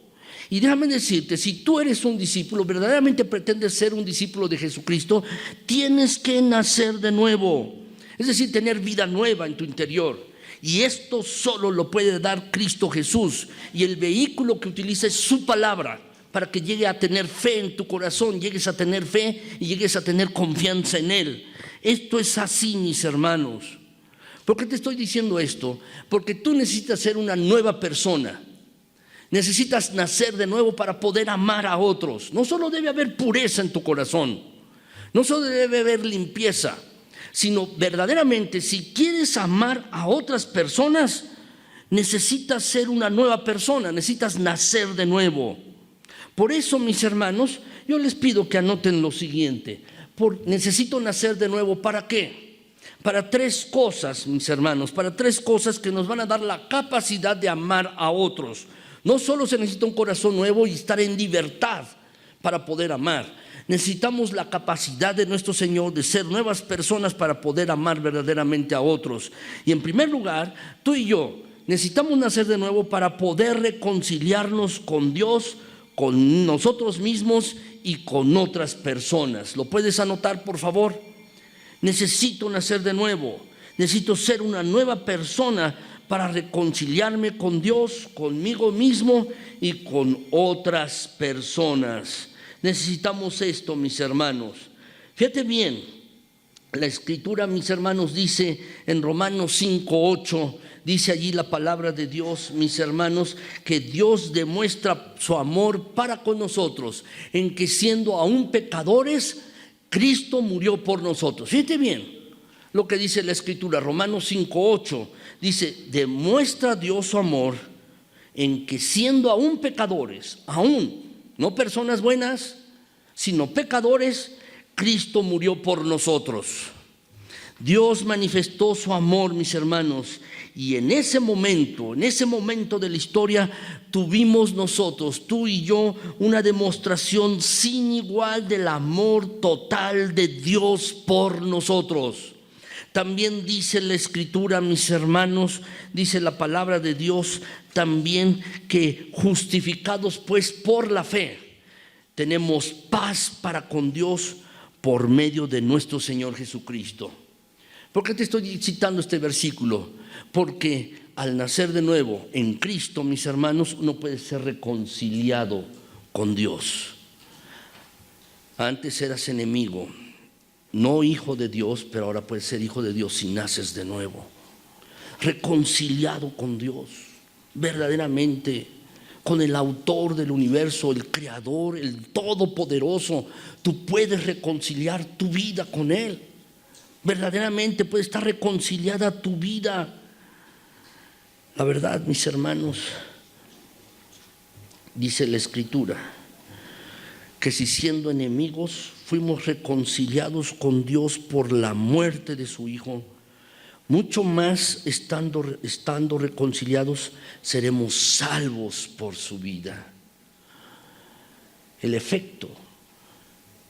[SPEAKER 1] Y déjame decirte, si tú eres un discípulo, verdaderamente pretendes ser un discípulo de Jesucristo, tienes que nacer de nuevo. Es decir, tener vida nueva en tu interior. Y esto solo lo puede dar Cristo Jesús. Y el vehículo que utiliza es su palabra, para que llegue a tener fe en tu corazón, llegues a tener fe y llegues a tener confianza en Él. Esto es así, mis hermanos. ¿Por qué te estoy diciendo esto? Porque tú necesitas ser una nueva persona. Necesitas nacer de nuevo para poder amar a otros. No solo debe haber pureza en tu corazón, no solo debe haber limpieza, sino verdaderamente, si quieres amar a otras personas, necesitas ser una nueva persona, necesitas nacer de nuevo. Por eso, mis hermanos, yo les pido que anoten lo siguiente: necesito nacer de nuevo. ¿Para qué? Para tres cosas, mis hermanos, para tres cosas que nos van a dar la capacidad de amar a otros. No solo se necesita un corazón nuevo y estar en libertad para poder amar. Necesitamos la capacidad de nuestro Señor de ser nuevas personas para poder amar verdaderamente a otros. Y en primer lugar, tú y yo necesitamos nacer de nuevo para poder reconciliarnos con Dios, con nosotros mismos y con otras personas. ¿Lo puedes anotar, por favor? Necesito nacer de nuevo. Necesito ser una nueva persona para reconciliarme con Dios, conmigo mismo y con otras personas. Necesitamos esto, mis hermanos. Fíjate bien, la Escritura, mis hermanos, dice en Romanos 5:8, dice allí la palabra de Dios, mis hermanos, que Dios demuestra su amor para con nosotros, en que siendo aún pecadores, Cristo murió por nosotros. Fíjate bien lo que dice la Escritura, Romanos 5:8, dice, demuestra Dios su amor en que siendo aún pecadores, aún, no personas buenas, sino pecadores, Cristo murió por nosotros. Dios manifestó su amor, mis hermanos, y en ese momento de la historia, tuvimos nosotros, tú y yo, una demostración sin igual del amor total de Dios por nosotros. También dice la Escritura, mis hermanos, dice la palabra de Dios también, que justificados pues por la fe, tenemos paz para con Dios por medio de nuestro Señor Jesucristo. ¿Por qué te estoy citando este versículo? Porque al nacer de nuevo en Cristo, mis hermanos, uno puede ser reconciliado con Dios. Antes eras enemigo, no hijo de Dios, pero ahora puedes ser hijo de Dios si naces de nuevo. Reconciliado con Dios, verdaderamente, con el autor del universo, el creador, el todopoderoso. Tú puedes reconciliar tu vida con Él. Verdaderamente puede estar reconciliada tu vida. La verdad, mis hermanos, dice la Escritura, que si siendo enemigos fuimos reconciliados con Dios por la muerte de su Hijo, mucho más estando reconciliados seremos salvos por su vida. El efecto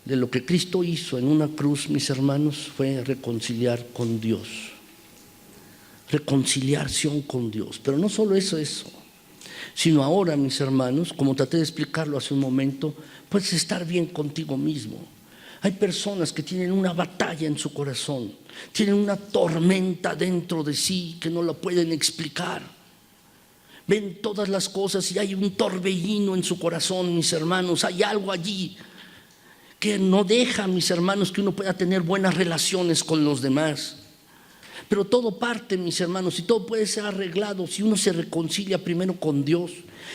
[SPEAKER 1] de lo que Cristo hizo en una cruz, mis hermanos, fue reconciliar con Dios. Reconciliación con Dios. Pero no solo eso, sino ahora, mis hermanos, como traté de explicarlo hace un momento, puedes estar bien contigo mismo. Hay personas que tienen una batalla en su corazón, tienen una tormenta dentro de sí que no la pueden explicar. Ven todas las cosas y hay un torbellino en su corazón, mis hermanos. Hay algo allí que no deja, mis hermanos, que uno pueda tener buenas relaciones con los demás. Pero todo parte, mis hermanos, y todo puede ser arreglado si uno se reconcilia primero con Dios.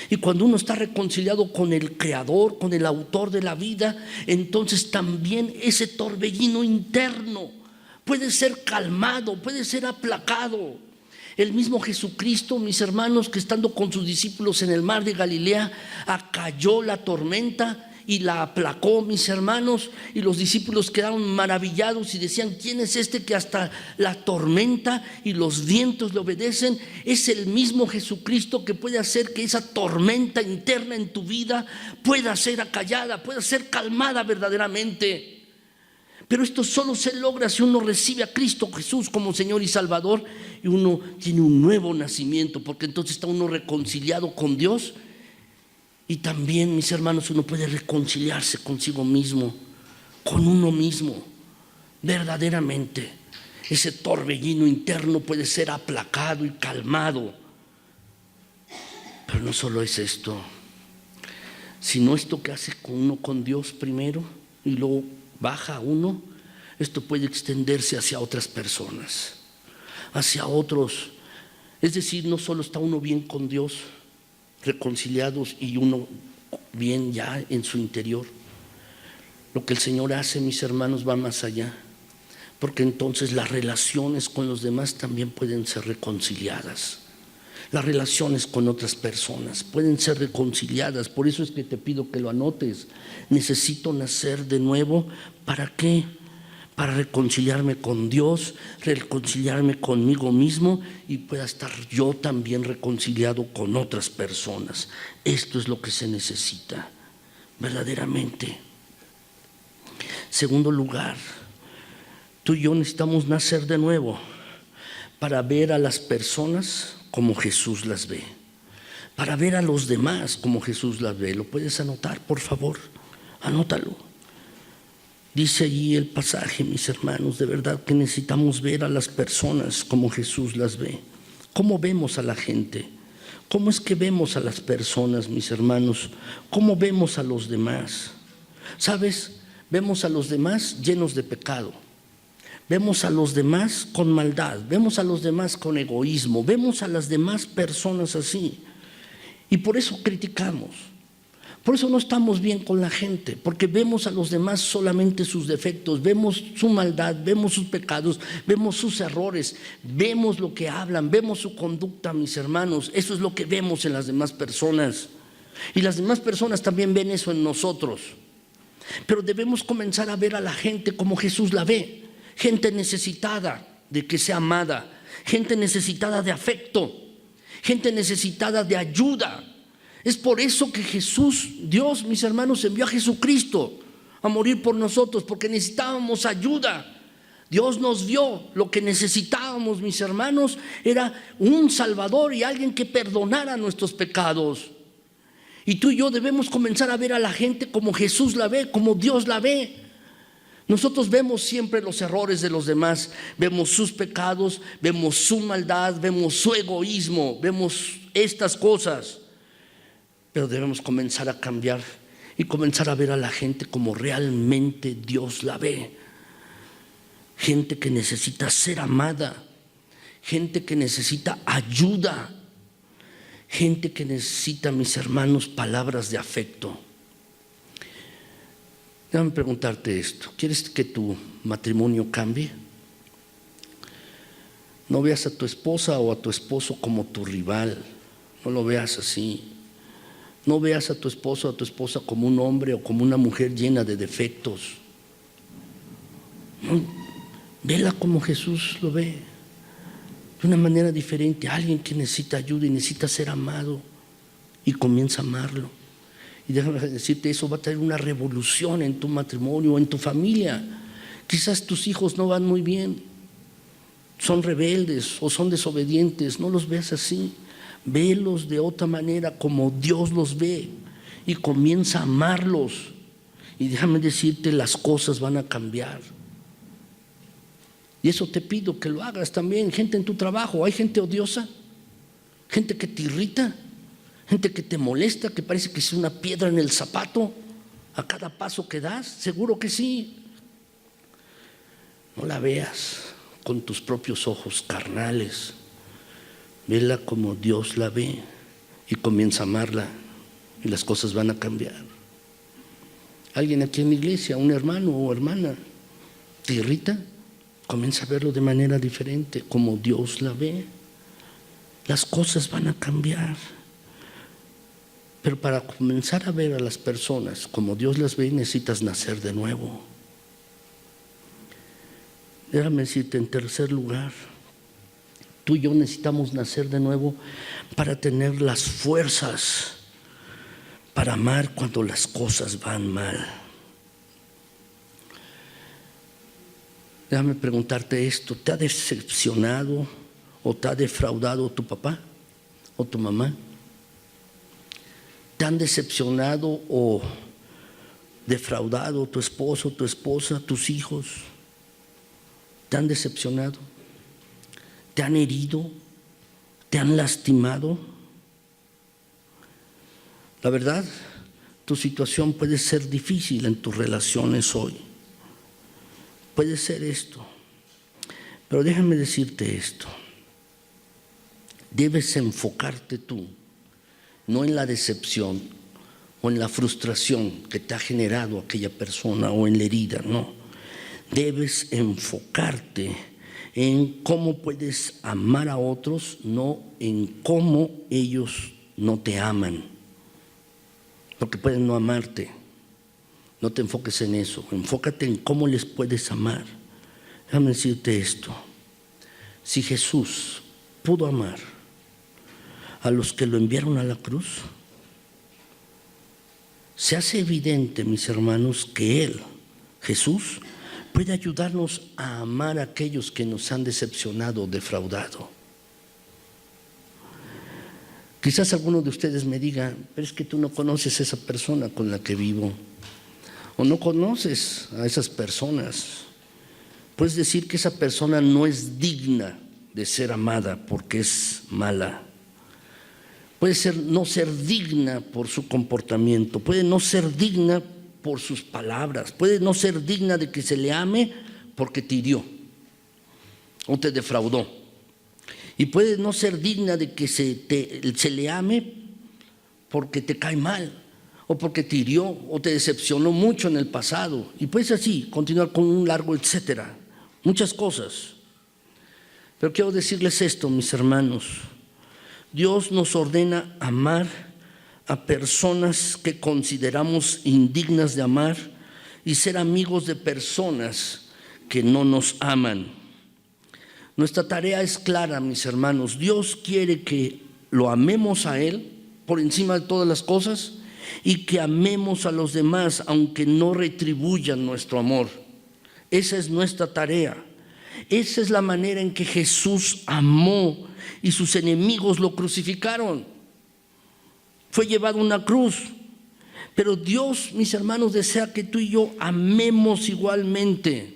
[SPEAKER 1] Y cuando uno está reconciliado con el Creador, con el autor de la vida, entonces también ese torbellino interno puede ser calmado, puede ser aplacado. El mismo Jesucristo, mis hermanos, que estando con sus discípulos en el mar de Galilea, acalló la tormenta y la aplacó, mis hermanos, y los discípulos quedaron maravillados y decían, ¿quién es este que hasta la tormenta y los vientos le obedecen? Es el mismo Jesucristo que puede hacer que esa tormenta interna en tu vida pueda ser acallada, pueda ser calmada verdaderamente. Pero esto solo se logra si uno recibe a Cristo Jesús como Señor y Salvador y uno tiene un nuevo nacimiento, porque entonces está uno reconciliado con Dios. Y también, mis hermanos, uno puede reconciliarse consigo mismo, con uno mismo, verdaderamente. Ese torbellino interno puede ser aplacado y calmado. Pero no solo es esto, sino esto que hace uno con Dios primero y luego baja a uno, esto puede extenderse hacia otras personas, hacia otros. Es decir, no solo está uno bien con Dios, reconciliados y uno bien ya en su interior. Lo que el Señor hace, mis hermanos, va más allá, porque entonces las relaciones con los demás también pueden ser reconciliadas. Las relaciones con otras personas pueden ser reconciliadas. Por eso es que te pido que lo anotes. Necesito nacer de nuevo. ¿Para qué? Para reconciliarme con Dios, reconciliarme conmigo mismo y pueda estar yo también reconciliado con otras personas. Esto es lo que se necesita, verdaderamente. Segundo lugar, tú y yo necesitamos nacer de nuevo para ver a las personas como Jesús las ve, para ver a los demás como Jesús las ve. ¿Lo puedes anotar, por favor? Anótalo. Dice allí el pasaje, mis hermanos, de verdad que necesitamos ver a las personas como Jesús las ve. ¿Cómo vemos a la gente? ¿Cómo es que vemos a las personas, mis hermanos? ¿Cómo vemos a los demás? ¿Sabes? Vemos a los demás llenos de pecado. Vemos a los demás con maldad. Vemos a los demás con egoísmo. Vemos a las demás personas así. Y por eso criticamos. Por eso no estamos bien con la gente, porque vemos a los demás solamente sus defectos, vemos su maldad, vemos sus pecados, vemos sus errores, vemos lo que hablan, vemos su conducta, mis hermanos. Eso es lo que vemos en las demás personas. Y las demás personas también ven eso en nosotros. Pero debemos comenzar a ver a la gente como Jesús la ve. Gente necesitada de que sea amada, gente necesitada de afecto, gente necesitada de ayuda. Es por eso que Jesús, Dios, mis hermanos, envió a Jesucristo a morir por nosotros, porque necesitábamos ayuda. Dios nos dio lo que necesitábamos, mis hermanos, era un Salvador y alguien que perdonara nuestros pecados. Y tú y yo debemos comenzar a ver a la gente como Jesús la ve, como Dios la ve. Nosotros vemos siempre los errores de los demás, vemos sus pecados, vemos su maldad, vemos su egoísmo, vemos estas cosas. Pero debemos comenzar a cambiar y comenzar a ver a la gente como realmente Dios la ve. Gente que necesita ser amada, gente que necesita ayuda, gente que necesita, mis hermanos, palabras de afecto. Déjame preguntarte esto: ¿quieres que tu matrimonio cambie? No veas a tu esposa o a tu esposo como tu rival, no lo veas así. No veas a tu esposo o a tu esposa como un hombre o como una mujer llena de defectos. No, vela como Jesús lo ve, de una manera diferente. Alguien que necesita ayuda y necesita ser amado, y comienza a amarlo. Y déjame decirte, eso va a traer una revolución en tu matrimonio, en tu familia. Quizás tus hijos no van muy bien, son rebeldes o son desobedientes. No los veas así. Velos de otra manera, como Dios los ve, y comienza a amarlos. Y déjame decirte, las cosas van a cambiar. Y eso te pido que lo hagas también. Gente en tu trabajo, hay gente odiosa, gente que te irrita, gente que te molesta, que parece que es una piedra en el zapato a cada paso que das. Seguro que sí. No la veas con tus propios ojos carnales. Vela como Dios la ve y comienza a amarla, y las cosas van a cambiar. Alguien aquí en la iglesia, un hermano o hermana, te irrita, comienza a verlo de manera diferente, como Dios la ve. Las cosas van a cambiar. Pero para comenzar a ver a las personas como Dios las ve, necesitas nacer de nuevo. Déjame decirte, en tercer lugar, tú y yo necesitamos nacer de nuevo para tener las fuerzas para amar cuando las cosas van mal. Déjame preguntarte esto: ¿te ha decepcionado o te ha defraudado tu papá o tu mamá? ¿Te han decepcionado o defraudado tu esposo, tu esposa, tus hijos? ¿Te han decepcionado? ¿Te han herido? ¿Te han lastimado? La verdad, tu situación puede ser difícil en tus relaciones hoy. Puede ser esto. Pero déjame decirte esto: debes enfocarte tú, no en la decepción o en la frustración que te ha generado aquella persona o en la herida, no. Debes enfocarte en cómo puedes amar a otros, no en cómo ellos no te aman, porque pueden no amarte. No te enfoques en eso, enfócate en cómo les puedes amar. Déjame decirte esto: si Jesús pudo amar a los que lo enviaron a la cruz, se hace evidente, mis hermanos, que Él Jesús puede ayudarnos a amar a aquellos que nos han decepcionado o defraudado. Quizás alguno de ustedes me diga, pero es que tú no conoces a esa persona con la que vivo, o no conoces a esas personas. Puedes decir que esa persona no es digna de ser amada porque es mala. Puede no ser digna por su comportamiento, puede no ser digna por sus palabras, puede no ser digna de que se le ame porque te hirió o te defraudó, y puede no ser digna de que se le ame porque te cae mal o porque te hirió o te decepcionó mucho en el pasado, y puedes así continuar con un largo etcétera, muchas cosas. Pero quiero decirles esto, mis hermanos: Dios nos ordena amar a personas que consideramos indignas de amar y ser amigos de personas que no nos aman. Nuestra tarea es clara, mis hermanos. Dios quiere que lo amemos a Él por encima de todas las cosas y que amemos a los demás aunque no retribuyan nuestro amor. Esa es nuestra tarea. Esa es la manera en que Jesús amó y sus enemigos lo crucificaron. Fue llevado a una cruz. Pero Dios, mis hermanos, desea que tú y yo amemos igualmente.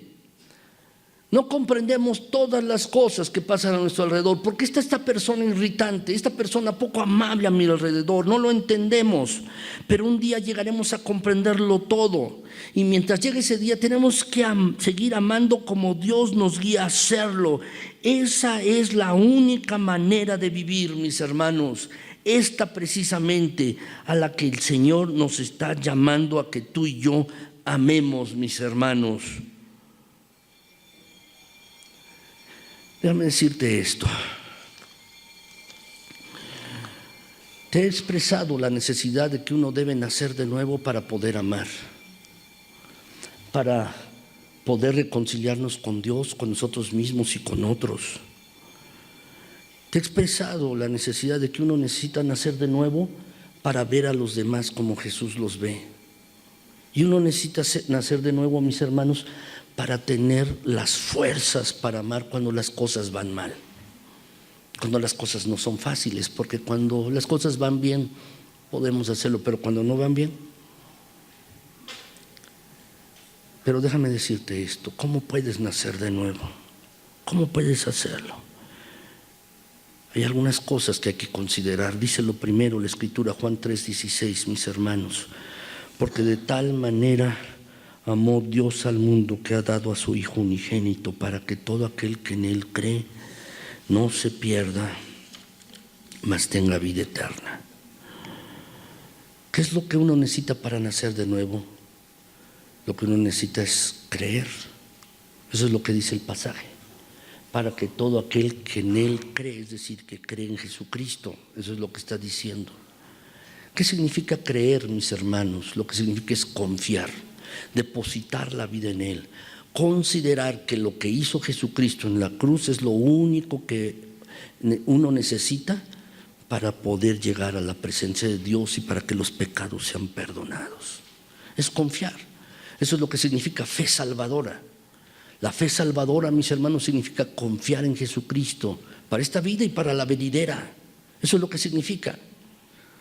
[SPEAKER 1] No comprendemos todas las cosas que pasan a nuestro alrededor. ¿Por qué está esta persona irritante, esta persona poco amable a mi alrededor? No lo entendemos, pero un día llegaremos a comprenderlo todo. Y mientras llegue ese día tenemos que seguir amando como Dios nos guía a hacerlo. Esa es la única manera de vivir, mis hermanos. Esta precisamente a la que el Señor nos está llamando a que tú y yo amemos, mis hermanos. Déjame decirte esto. Te he expresado la necesidad de que uno debe nacer de nuevo para poder amar, para poder reconciliarnos con Dios, con nosotros mismos y con otros. Te he expresado la necesidad de que uno necesita nacer de nuevo para ver a los demás como Jesús los ve. Y uno necesita nacer de nuevo, mis hermanos, para tener las fuerzas para amar cuando las cosas van mal, cuando las cosas no son fáciles, porque cuando las cosas van bien podemos hacerlo, pero cuando no van bien. Pero déjame decirte esto: ¿cómo puedes nacer de nuevo? ¿Cómo puedes hacerlo? Hay algunas cosas que hay que considerar. Dice lo primero la Escritura, Juan 3:16, mis hermanos: porque de tal manera amó Dios al mundo que ha dado a su Hijo unigénito, para que todo aquel que en Él cree no se pierda, mas tenga vida eterna. ¿Qué es lo que uno necesita para nacer de nuevo? Lo que uno necesita es creer. Eso es lo que dice el pasaje. Para que todo aquel que en Él cree, es decir, que cree en Jesucristo. Eso es lo que está diciendo. ¿Qué significa creer, mis hermanos? Lo que significa es confiar, depositar la vida en Él, considerar que lo que hizo Jesucristo en la cruz es lo único que uno necesita para poder llegar a la presencia de Dios y para que los pecados sean perdonados. Es confiar. Eso es lo que significa fe salvadora. La fe salvadora, mis hermanos, significa confiar en Jesucristo para esta vida y para la venidera. Eso es lo que significa.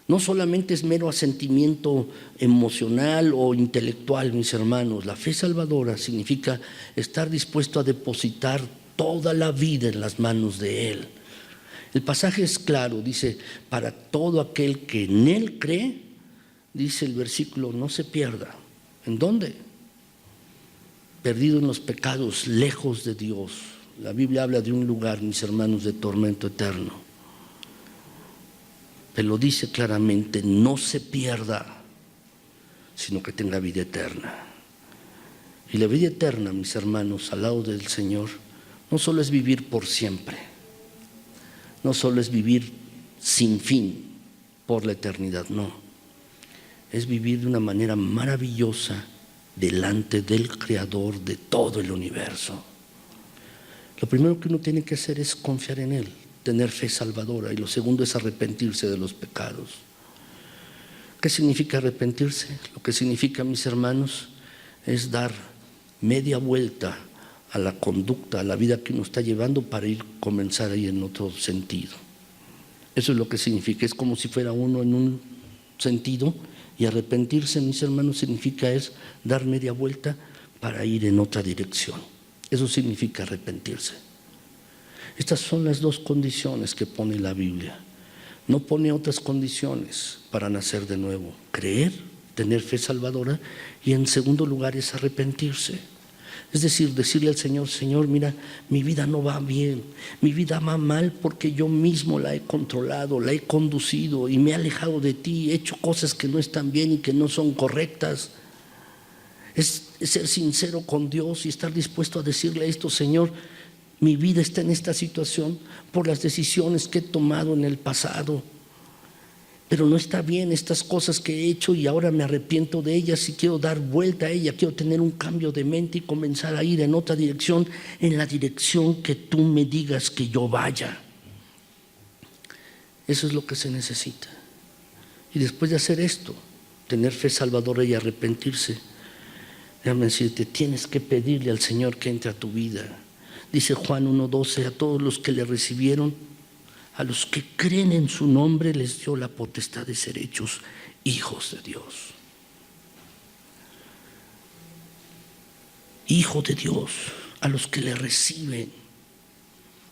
[SPEAKER 1] No solamente es mero asentimiento emocional o intelectual, mis hermanos. La fe salvadora significa estar dispuesto a depositar toda la vida en las manos de Él. El pasaje es claro, dice: para todo aquel que en Él cree, dice el versículo, no se pierda. ¿En dónde? Perdido en los pecados, lejos de Dios. La Biblia habla de un lugar, mis hermanos, de tormento eterno. Pero lo dice claramente: no se pierda, sino que tenga vida eterna. Y la vida eterna, mis hermanos, al lado del Señor, no solo es vivir por siempre, no solo es vivir sin fin por la eternidad, no. Es vivir de una manera maravillosa delante del Creador de todo el universo. Lo primero que uno tiene que hacer es confiar en Él, tener fe salvadora, y lo segundo es arrepentirse de los pecados. ¿Qué significa arrepentirse? Lo que significa, mis hermanos, es dar media vuelta a la conducta, a la vida que uno está llevando para comenzar ahí en otro sentido. Eso es lo que significa. Es como si fuera uno en un sentido y arrepentirse, mis hermanos, significa es dar media vuelta para ir en otra dirección. Eso significa arrepentirse. Estas son las dos condiciones que pone la Biblia. No pone otras condiciones para nacer de nuevo: creer, tener fe salvadora, y en segundo lugar es arrepentirse. Es decir, decirle al Señor: Señor, mira, mi vida no va bien, mi vida va mal porque yo mismo la he controlado, la he conducido y me he alejado de ti, he hecho cosas que no están bien y que no son correctas. Es ser sincero con Dios y estar dispuesto a decirle esto: Señor, mi vida está en esta situación por las decisiones que he tomado en el pasado, pero no está bien estas cosas que he hecho y ahora me arrepiento de ellas y quiero dar vuelta a ella, quiero tener un cambio de mente y comenzar a ir en otra dirección, en la dirección que tú me digas que yo vaya. Eso es lo que se necesita. Y después de hacer esto, tener fe salvadora y arrepentirse, déjame decirte, tienes que pedirle al Señor que entre a tu vida. Dice Juan 1:12: a todos los que le recibieron, a los que creen en su nombre, les dio la potestad de ser hechos hijos de Dios. Hijo de Dios, a los que le reciben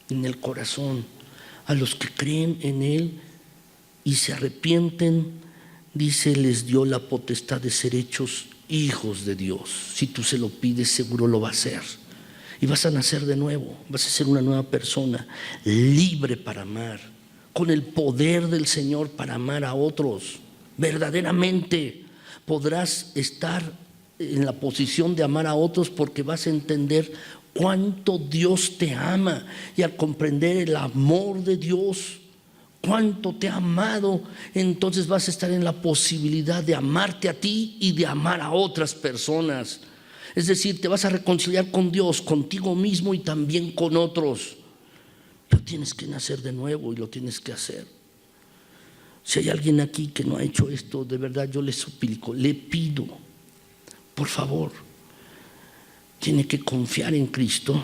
[SPEAKER 1] en el corazón, a los que creen en Él y se arrepienten, dice, les dio la potestad de ser hechos hijos de Dios. Si tú se lo pides, seguro lo va a hacer. Y vas a nacer de nuevo, vas a ser una nueva persona, libre para amar, con el poder del Señor para amar a otros. Verdaderamente podrás estar en la posición de amar a otros porque vas a entender cuánto Dios te ama, y al comprender el amor de Dios, cuánto te ha amado, entonces vas a estar en la posibilidad de amarte a ti y de amar a otras personas. Es decir, te vas a reconciliar con Dios, contigo mismo y también con otros. Pero tienes que nacer de nuevo y lo tienes que hacer. Si hay alguien aquí que no ha hecho esto, de verdad yo le suplico, le pido, por favor, tiene que confiar en Cristo,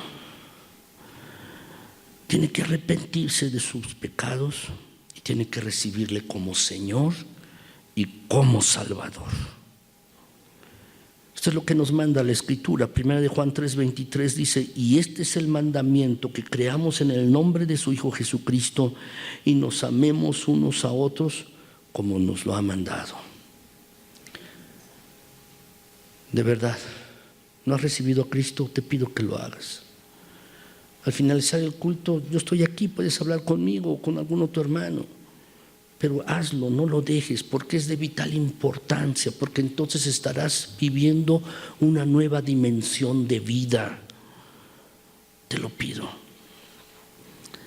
[SPEAKER 1] tiene que arrepentirse de sus pecados y tiene que recibirle como Señor y como Salvador. Esto es lo que nos manda la Escritura. 1 Juan 3:23 dice: y este es el mandamiento, que creamos en el nombre de su Hijo Jesucristo y nos amemos unos a otros como nos lo ha mandado. De verdad, ¿no has recibido a Cristo? Te pido que lo hagas. Al finalizar el culto, yo estoy aquí, puedes hablar conmigo o con algún otro hermano. Pero hazlo, no lo dejes, porque es de vital importancia, porque entonces estarás viviendo una nueva dimensión de vida. Te lo pido.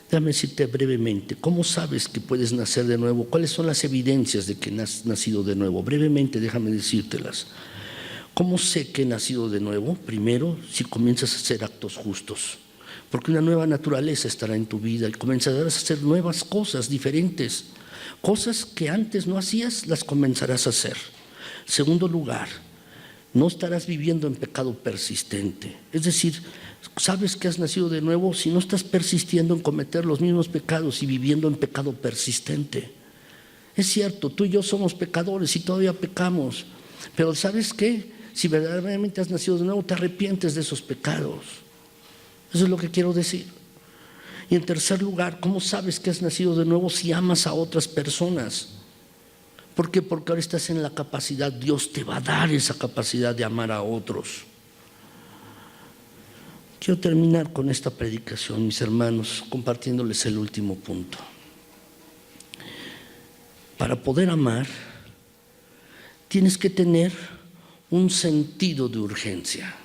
[SPEAKER 1] Déjame decirte brevemente, ¿cómo sabes que puedes nacer de nuevo? ¿Cuáles son las evidencias de que has nacido de nuevo? Brevemente, déjame decírtelas. ¿Cómo sé que he nacido de nuevo? Primero, si comienzas a hacer actos justos, porque una nueva naturaleza estará en tu vida y comenzarás a hacer nuevas cosas diferentes. Cosas que antes no hacías, las comenzarás a hacer. Segundo lugar, no estarás viviendo en pecado persistente. Es decir, sabes que has nacido de nuevo si no estás persistiendo en cometer los mismos pecados y viviendo en pecado persistente. Es cierto, tú y yo somos pecadores y todavía pecamos, pero ¿sabes qué? Si verdaderamente has nacido de nuevo, te arrepientes de esos pecados. Eso es lo que quiero decir. Y en tercer lugar, ¿cómo sabes que has nacido de nuevo si amas a otras personas? ¿Por qué? Porque ahora estás en la capacidad, Dios te va a dar esa capacidad de amar a otros. Quiero terminar con esta predicación, mis hermanos, compartiéndoles el último punto. Para poder amar, tienes que tener un sentido de urgencia.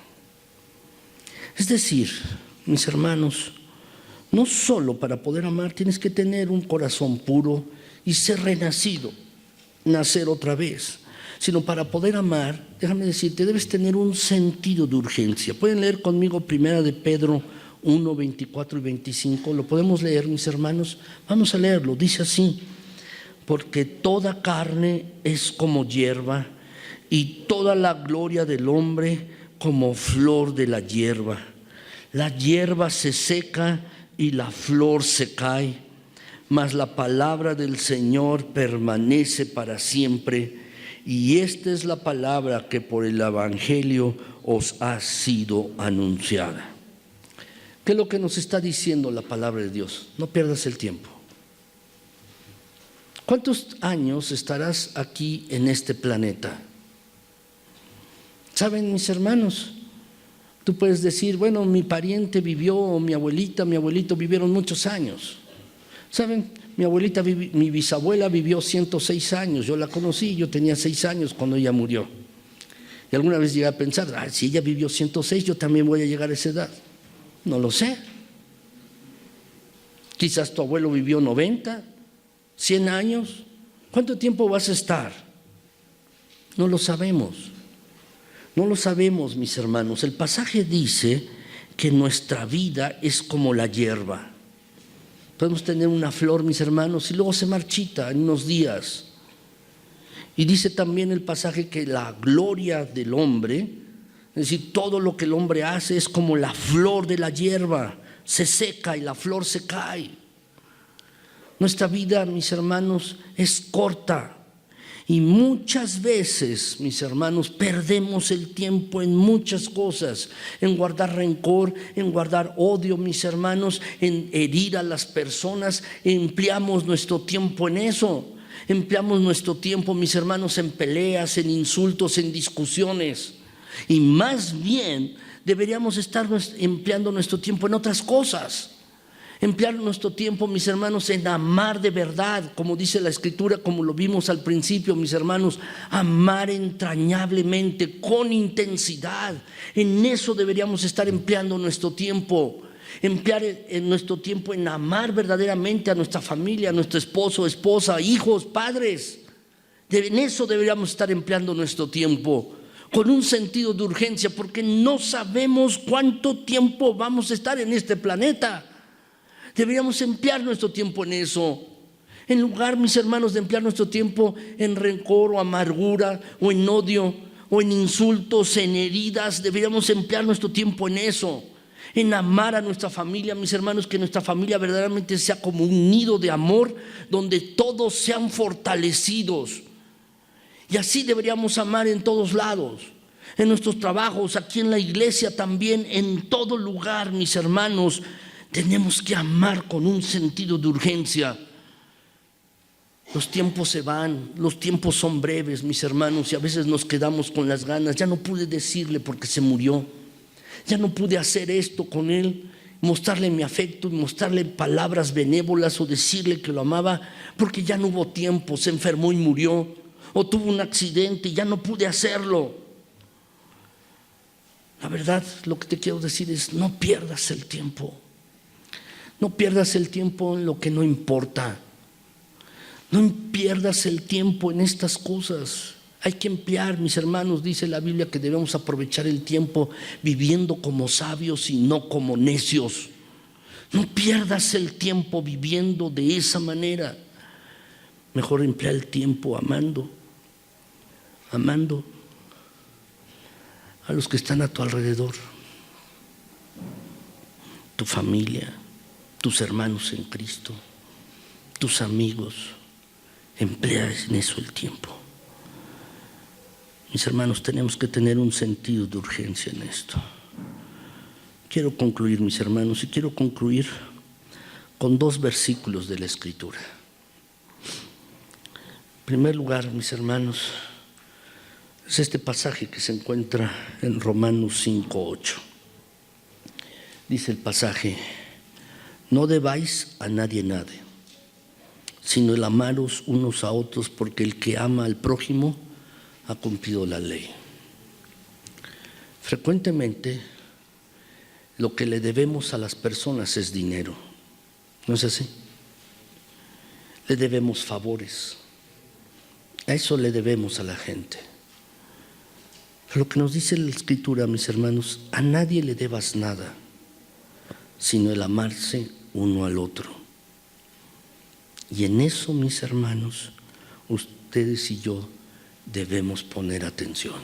[SPEAKER 1] Es decir, mis hermanos, no solo para poder amar tienes que tener un corazón puro y ser renacido, nacer otra vez, sino para poder amar, déjame decirte, debes tener un sentido de urgencia. Pueden leer conmigo 1 de Pedro 1, 24 y 25, lo podemos leer, mis hermanos, vamos a leerlo, dice así: porque toda carne es como hierba y toda la gloria del hombre como flor de la hierba. La hierba se seca y la flor se cae, mas la palabra del Señor permanece para siempre. Y esta es la palabra que por el Evangelio os ha sido anunciada. ¿Qué es lo que nos está diciendo la palabra de Dios? No pierdas el tiempo. ¿Cuántos años estarás aquí en este planeta? ¿Saben, mis hermanos? Tú puedes decir, bueno, mi pariente vivió, o mi abuelita, mi abuelito vivieron muchos años. ¿Saben? Mi bisabuela vivió 106 años. Yo la conocí, yo tenía 6 años cuando ella murió. Y alguna vez llegué a pensar, si ella vivió 106, yo también voy a llegar a esa edad. No lo sé. Quizás tu abuelo vivió 90, 100 años. ¿Cuánto tiempo vas a estar? No lo sabemos. No lo sabemos, mis hermanos. El pasaje dice que nuestra vida es como la hierba. Podemos tener una flor, mis hermanos, y luego se marchita en unos días. Y dice también el pasaje que la gloria del hombre, es decir, todo lo que el hombre hace es como la flor de la hierba, se seca y la flor se cae. Nuestra vida, mis hermanos, es corta. Y muchas veces, mis hermanos, perdemos el tiempo en muchas cosas, en guardar rencor, en guardar odio, mis hermanos, en herir a las personas. Empleamos nuestro tiempo en eso. Empleamos nuestro tiempo, mis hermanos, en peleas, en insultos, en discusiones. Y más bien deberíamos estar empleando nuestro tiempo en otras cosas. Emplear nuestro tiempo, mis hermanos, en amar de verdad, como dice la Escritura, como lo vimos al principio, mis hermanos, amar entrañablemente, con intensidad. En eso deberíamos estar empleando nuestro tiempo. Emplear nuestro tiempo en amar verdaderamente a nuestra familia, a nuestro esposo, esposa, hijos, padres. En eso deberíamos estar empleando nuestro tiempo, con un sentido de urgencia, porque no sabemos cuánto tiempo vamos a estar en este planeta. Deberíamos emplear nuestro tiempo en eso. En lugar, mis hermanos, de emplear nuestro tiempo en rencor o amargura o en odio o en insultos, en heridas, deberíamos emplear nuestro tiempo en eso. En amar a nuestra familia, mis hermanos, que nuestra familia verdaderamente sea como un nido de amor donde todos sean fortalecidos. Y así deberíamos amar en todos lados, en nuestros trabajos, aquí en la iglesia también, en todo lugar, mis hermanos. Tenemos que amar con un sentido de urgencia. Los tiempos se van, los tiempos son breves, mis hermanos, y a veces nos quedamos con las ganas. Ya no pude decirle porque se murió. Ya no pude hacer esto con él, mostrarle mi afecto y mostrarle palabras benévolas o decirle que lo amaba, porque ya no hubo tiempo, se enfermó y murió, o tuvo un accidente y ya no pude hacerlo. La verdad, lo que te quiero decir es, no pierdas el tiempo. No pierdas el tiempo en lo que no importa. No pierdas el tiempo en estas cosas. Hay que emplear, mis hermanos, dice la Biblia, que debemos aprovechar el tiempo viviendo como sabios y no como necios. No pierdas el tiempo viviendo de esa manera. Mejor emplea el tiempo amando a los que están a tu alrededor, tu familia, tus hermanos en Cristo, tus amigos. Emplea en eso el tiempo. Mis hermanos, tenemos que tener un sentido de urgencia en esto. Quiero concluir, mis hermanos, y quiero concluir con 2 versículos de la Escritura. En primer lugar, mis hermanos, es este pasaje que se encuentra en Romanos 5:8. Dice el pasaje: no debáis a nadie nada, sino el amaros unos a otros, porque el que ama al prójimo ha cumplido la ley. Frecuentemente lo que le debemos a las personas es dinero, ¿no es así? Le debemos favores, a eso le debemos a la gente. Pero lo que nos dice la Escritura, mis hermanos, a nadie le debas nada, sino el amarse uno al otro. Y en eso, mis hermanos, ustedes y yo debemos poner atención.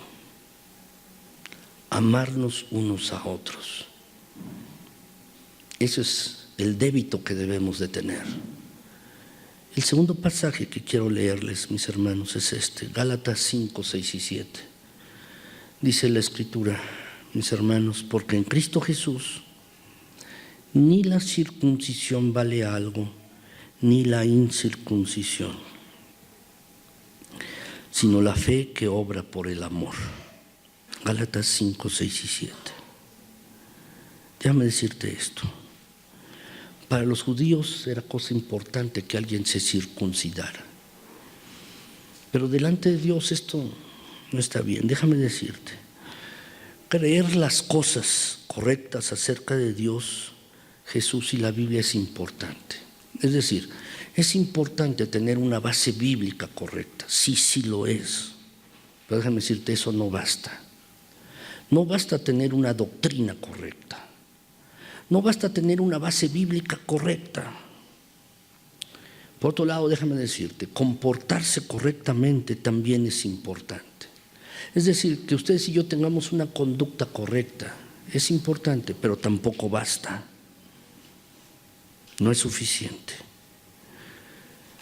[SPEAKER 1] amarnos unos a otros. Ese es el débito que debemos de tener. El segundo pasaje que quiero leerles, mis hermanos, es este, Gálatas 5, 6 y 7. Dice la Escritura, mis hermanos, porque en Cristo Jesús ni la circuncisión vale algo, ni la incircuncisión, sino la fe que obra por el amor. Gálatas 5, 6 y 7. Déjame decirte esto. Para los judíos era cosa importante que alguien se circuncidara. Pero delante de Dios esto no está bien. Déjame decirte, creer las cosas correctas acerca de Dios, Jesús y la Biblia es importante. Es decir, es importante tener una base bíblica correcta. Sí, sí lo es. Pero déjame decirte, eso no basta. No basta tener una doctrina correcta. No basta tener una base bíblica correcta. Por otro lado, déjame decirte, comportarse correctamente también es importante. Es decir, que ustedes y yo tengamos una conducta correcta es importante, pero tampoco basta. No es suficiente.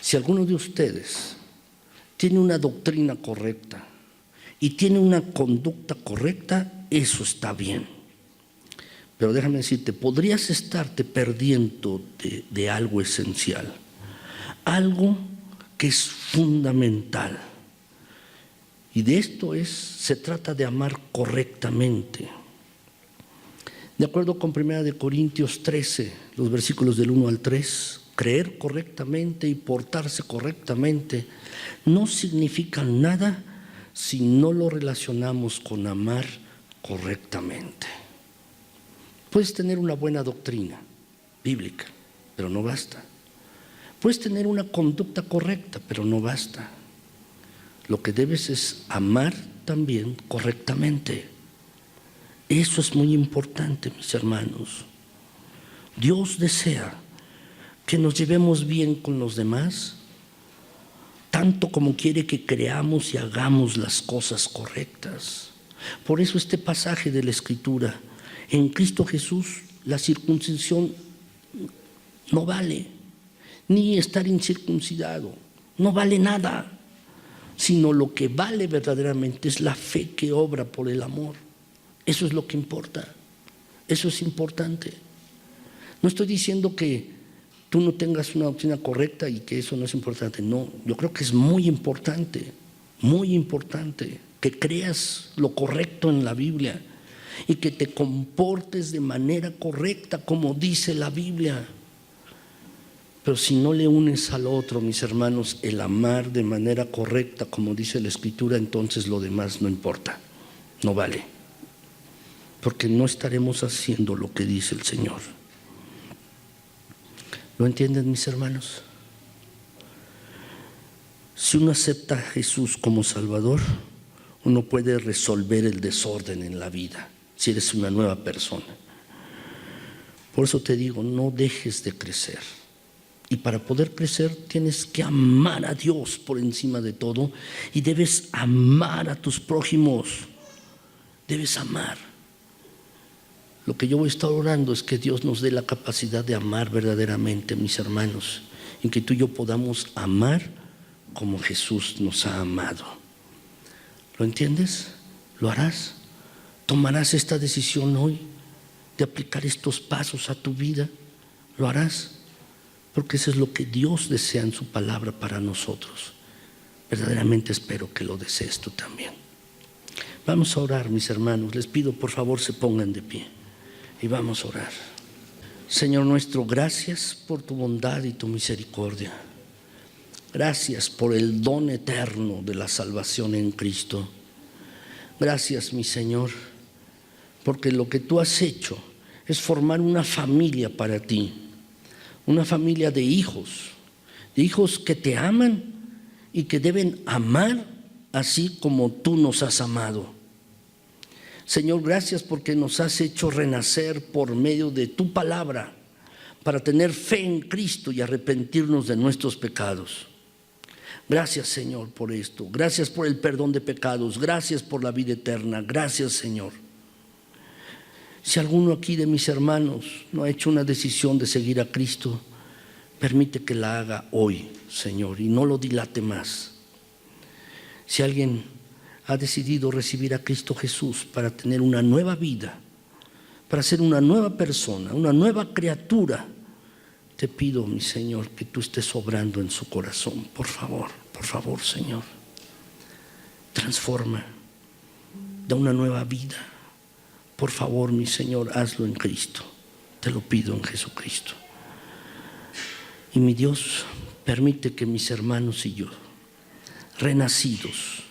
[SPEAKER 1] Si alguno de ustedes tiene una doctrina correcta y tiene una conducta correcta, eso está bien. Pero déjame decirte, podrías estarte perdiendo de algo esencial, algo que es fundamental. Y de esto se trata de amar correctamente. De acuerdo con 1 Corintios 13, los versículos del 1 al 3, creer correctamente y portarse correctamente no significan nada si no lo relacionamos con amar correctamente. Puedes tener una buena doctrina bíblica, pero no basta. Puedes tener una conducta correcta, pero no basta. Lo que debes es amar también correctamente. Eso es muy importante, mis hermanos. Dios desea que nos llevemos bien con los demás, tanto como quiere que creamos y hagamos las cosas correctas. Por eso este pasaje de la Escritura, en Cristo Jesús la circuncisión no vale, ni estar incircuncidado, no vale nada, sino lo que vale verdaderamente es la fe que obra por el amor. Eso es lo que importa, eso es importante. No estoy diciendo que tú no tengas una doctrina correcta y que eso no es importante, no, yo creo que es muy importante que creas lo correcto en la Biblia y que te comportes de manera correcta como dice la Biblia. Pero si no le unes al otro, mis hermanos, el amar de manera correcta como dice la Escritura, entonces lo demás no importa, no vale, porque no estaremos haciendo lo que dice el Señor. ¿Lo entienden, mis hermanos? Si uno acepta a Jesús como Salvador, uno puede resolver el desorden en la vida si eres una nueva persona. Por eso te digo, no dejes de crecer. Y para poder crecer tienes que amar a Dios por encima de todo y debes amar a tus prójimos. Debes amar. Lo que yo voy a estar orando es que Dios nos dé la capacidad de amar verdaderamente, mis hermanos, y que tú y yo podamos amar como Jesús nos ha amado. ¿Lo entiendes? ¿Lo harás? ¿Tomarás esta decisión hoy de aplicar estos pasos a tu vida? ¿Lo harás? Porque eso es lo que Dios desea en su palabra para nosotros. Verdaderamente espero que lo desees tú también. Vamos a orar, mis hermanos. Les pido por favor se pongan de pie y vamos a orar. Señor nuestro, gracias por tu bondad y tu misericordia. Gracias por el don eterno de la salvación en Cristo. Gracias, mi Señor, porque lo que tú has hecho es formar una familia para ti, una familia de hijos que te aman y que deben amar así como tú nos has amado. Señor, gracias porque nos has hecho renacer por medio de tu palabra para tener fe en Cristo y arrepentirnos de nuestros pecados. Gracias, Señor, por esto. Gracias por el perdón de pecados. Gracias por la vida eterna. Gracias, Señor. Si alguno aquí de mis hermanos no ha hecho una decisión de seguir a Cristo, permite que la haga hoy, Señor, y no lo dilate más. Si alguien ha decidido recibir a Cristo Jesús para tener una nueva vida, para ser una nueva persona, una nueva criatura, te pido, mi Señor, que tú estés obrando en su corazón. Por favor, Señor. Transforma, da una nueva vida. Por favor, mi Señor, hazlo en Cristo. Te lo pido en Jesucristo. Y mi Dios, permite que mis hermanos y yo, renacidos,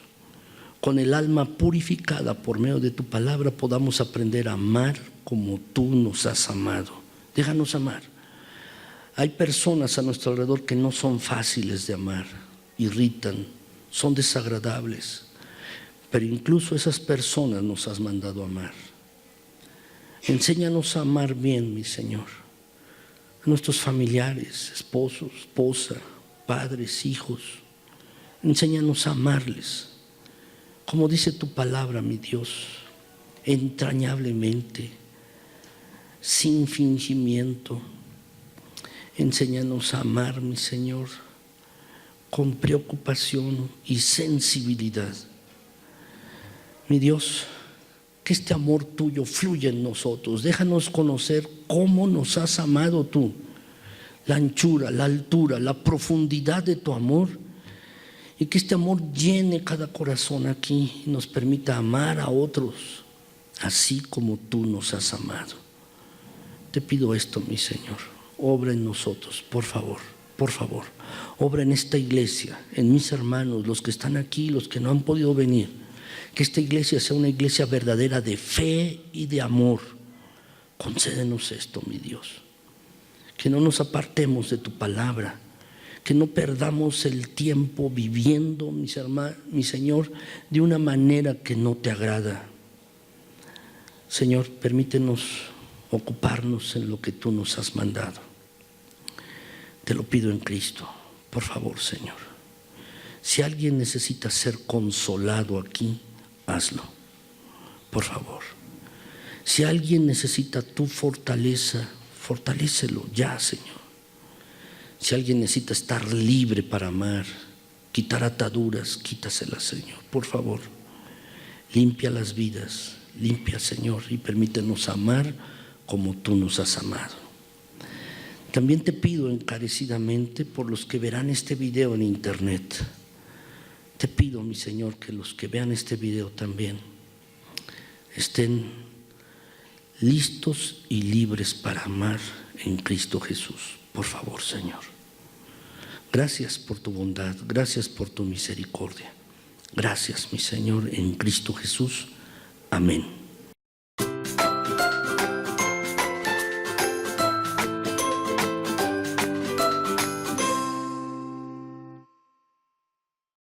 [SPEAKER 1] con el alma purificada por medio de tu palabra, podamos aprender a amar como tú nos has amado. Déjanos amar. Hay personas a nuestro alrededor que no son fáciles de amar, irritan, son desagradables, pero incluso esas personas nos has mandado a amar. Enséñanos a amar bien, mi Señor, a nuestros familiares, esposos, esposa, padres, hijos. Enséñanos a amarles, como dice tu palabra, mi Dios, entrañablemente, sin fingimiento. Enséñanos a amar, mi Señor, con preocupación y sensibilidad. Mi Dios, que este amor tuyo fluya en nosotros. Déjanos conocer cómo nos has amado tú, la anchura, la altura, la profundidad de tu amor, y que este amor llene cada corazón aquí y nos permita amar a otros así como tú nos has amado. Te pido esto, mi Señor, obra en nosotros, por favor. Obra en esta iglesia, en mis hermanos, los que están aquí, los que no han podido venir. Que esta iglesia sea una iglesia verdadera de fe y de amor. Concédenos esto, mi Dios. Que no nos apartemos de tu palabra, que no perdamos el tiempo viviendo, mi Señor, de una manera que no te agrada. Señor, permítenos ocuparnos en lo que tú nos has mandado. Te lo pido en Cristo, por favor, Señor. Si alguien necesita ser consolado aquí, hazlo, por favor. Si alguien necesita tu fortaleza, fortalécelo ya, Señor. Si alguien necesita estar libre para amar, quitar ataduras, quítaselas, Señor, por favor. Limpia las vidas, limpia, Señor, y permítenos amar como tú nos has amado. También te pido encarecidamente por los que verán este video en internet. Te pido, mi Señor, que los que vean este video también estén listos y libres para amar en Cristo Jesús. Por favor, Señor. Gracias por tu bondad, gracias por tu misericordia. Gracias, mi Señor, en Cristo Jesús. Amén.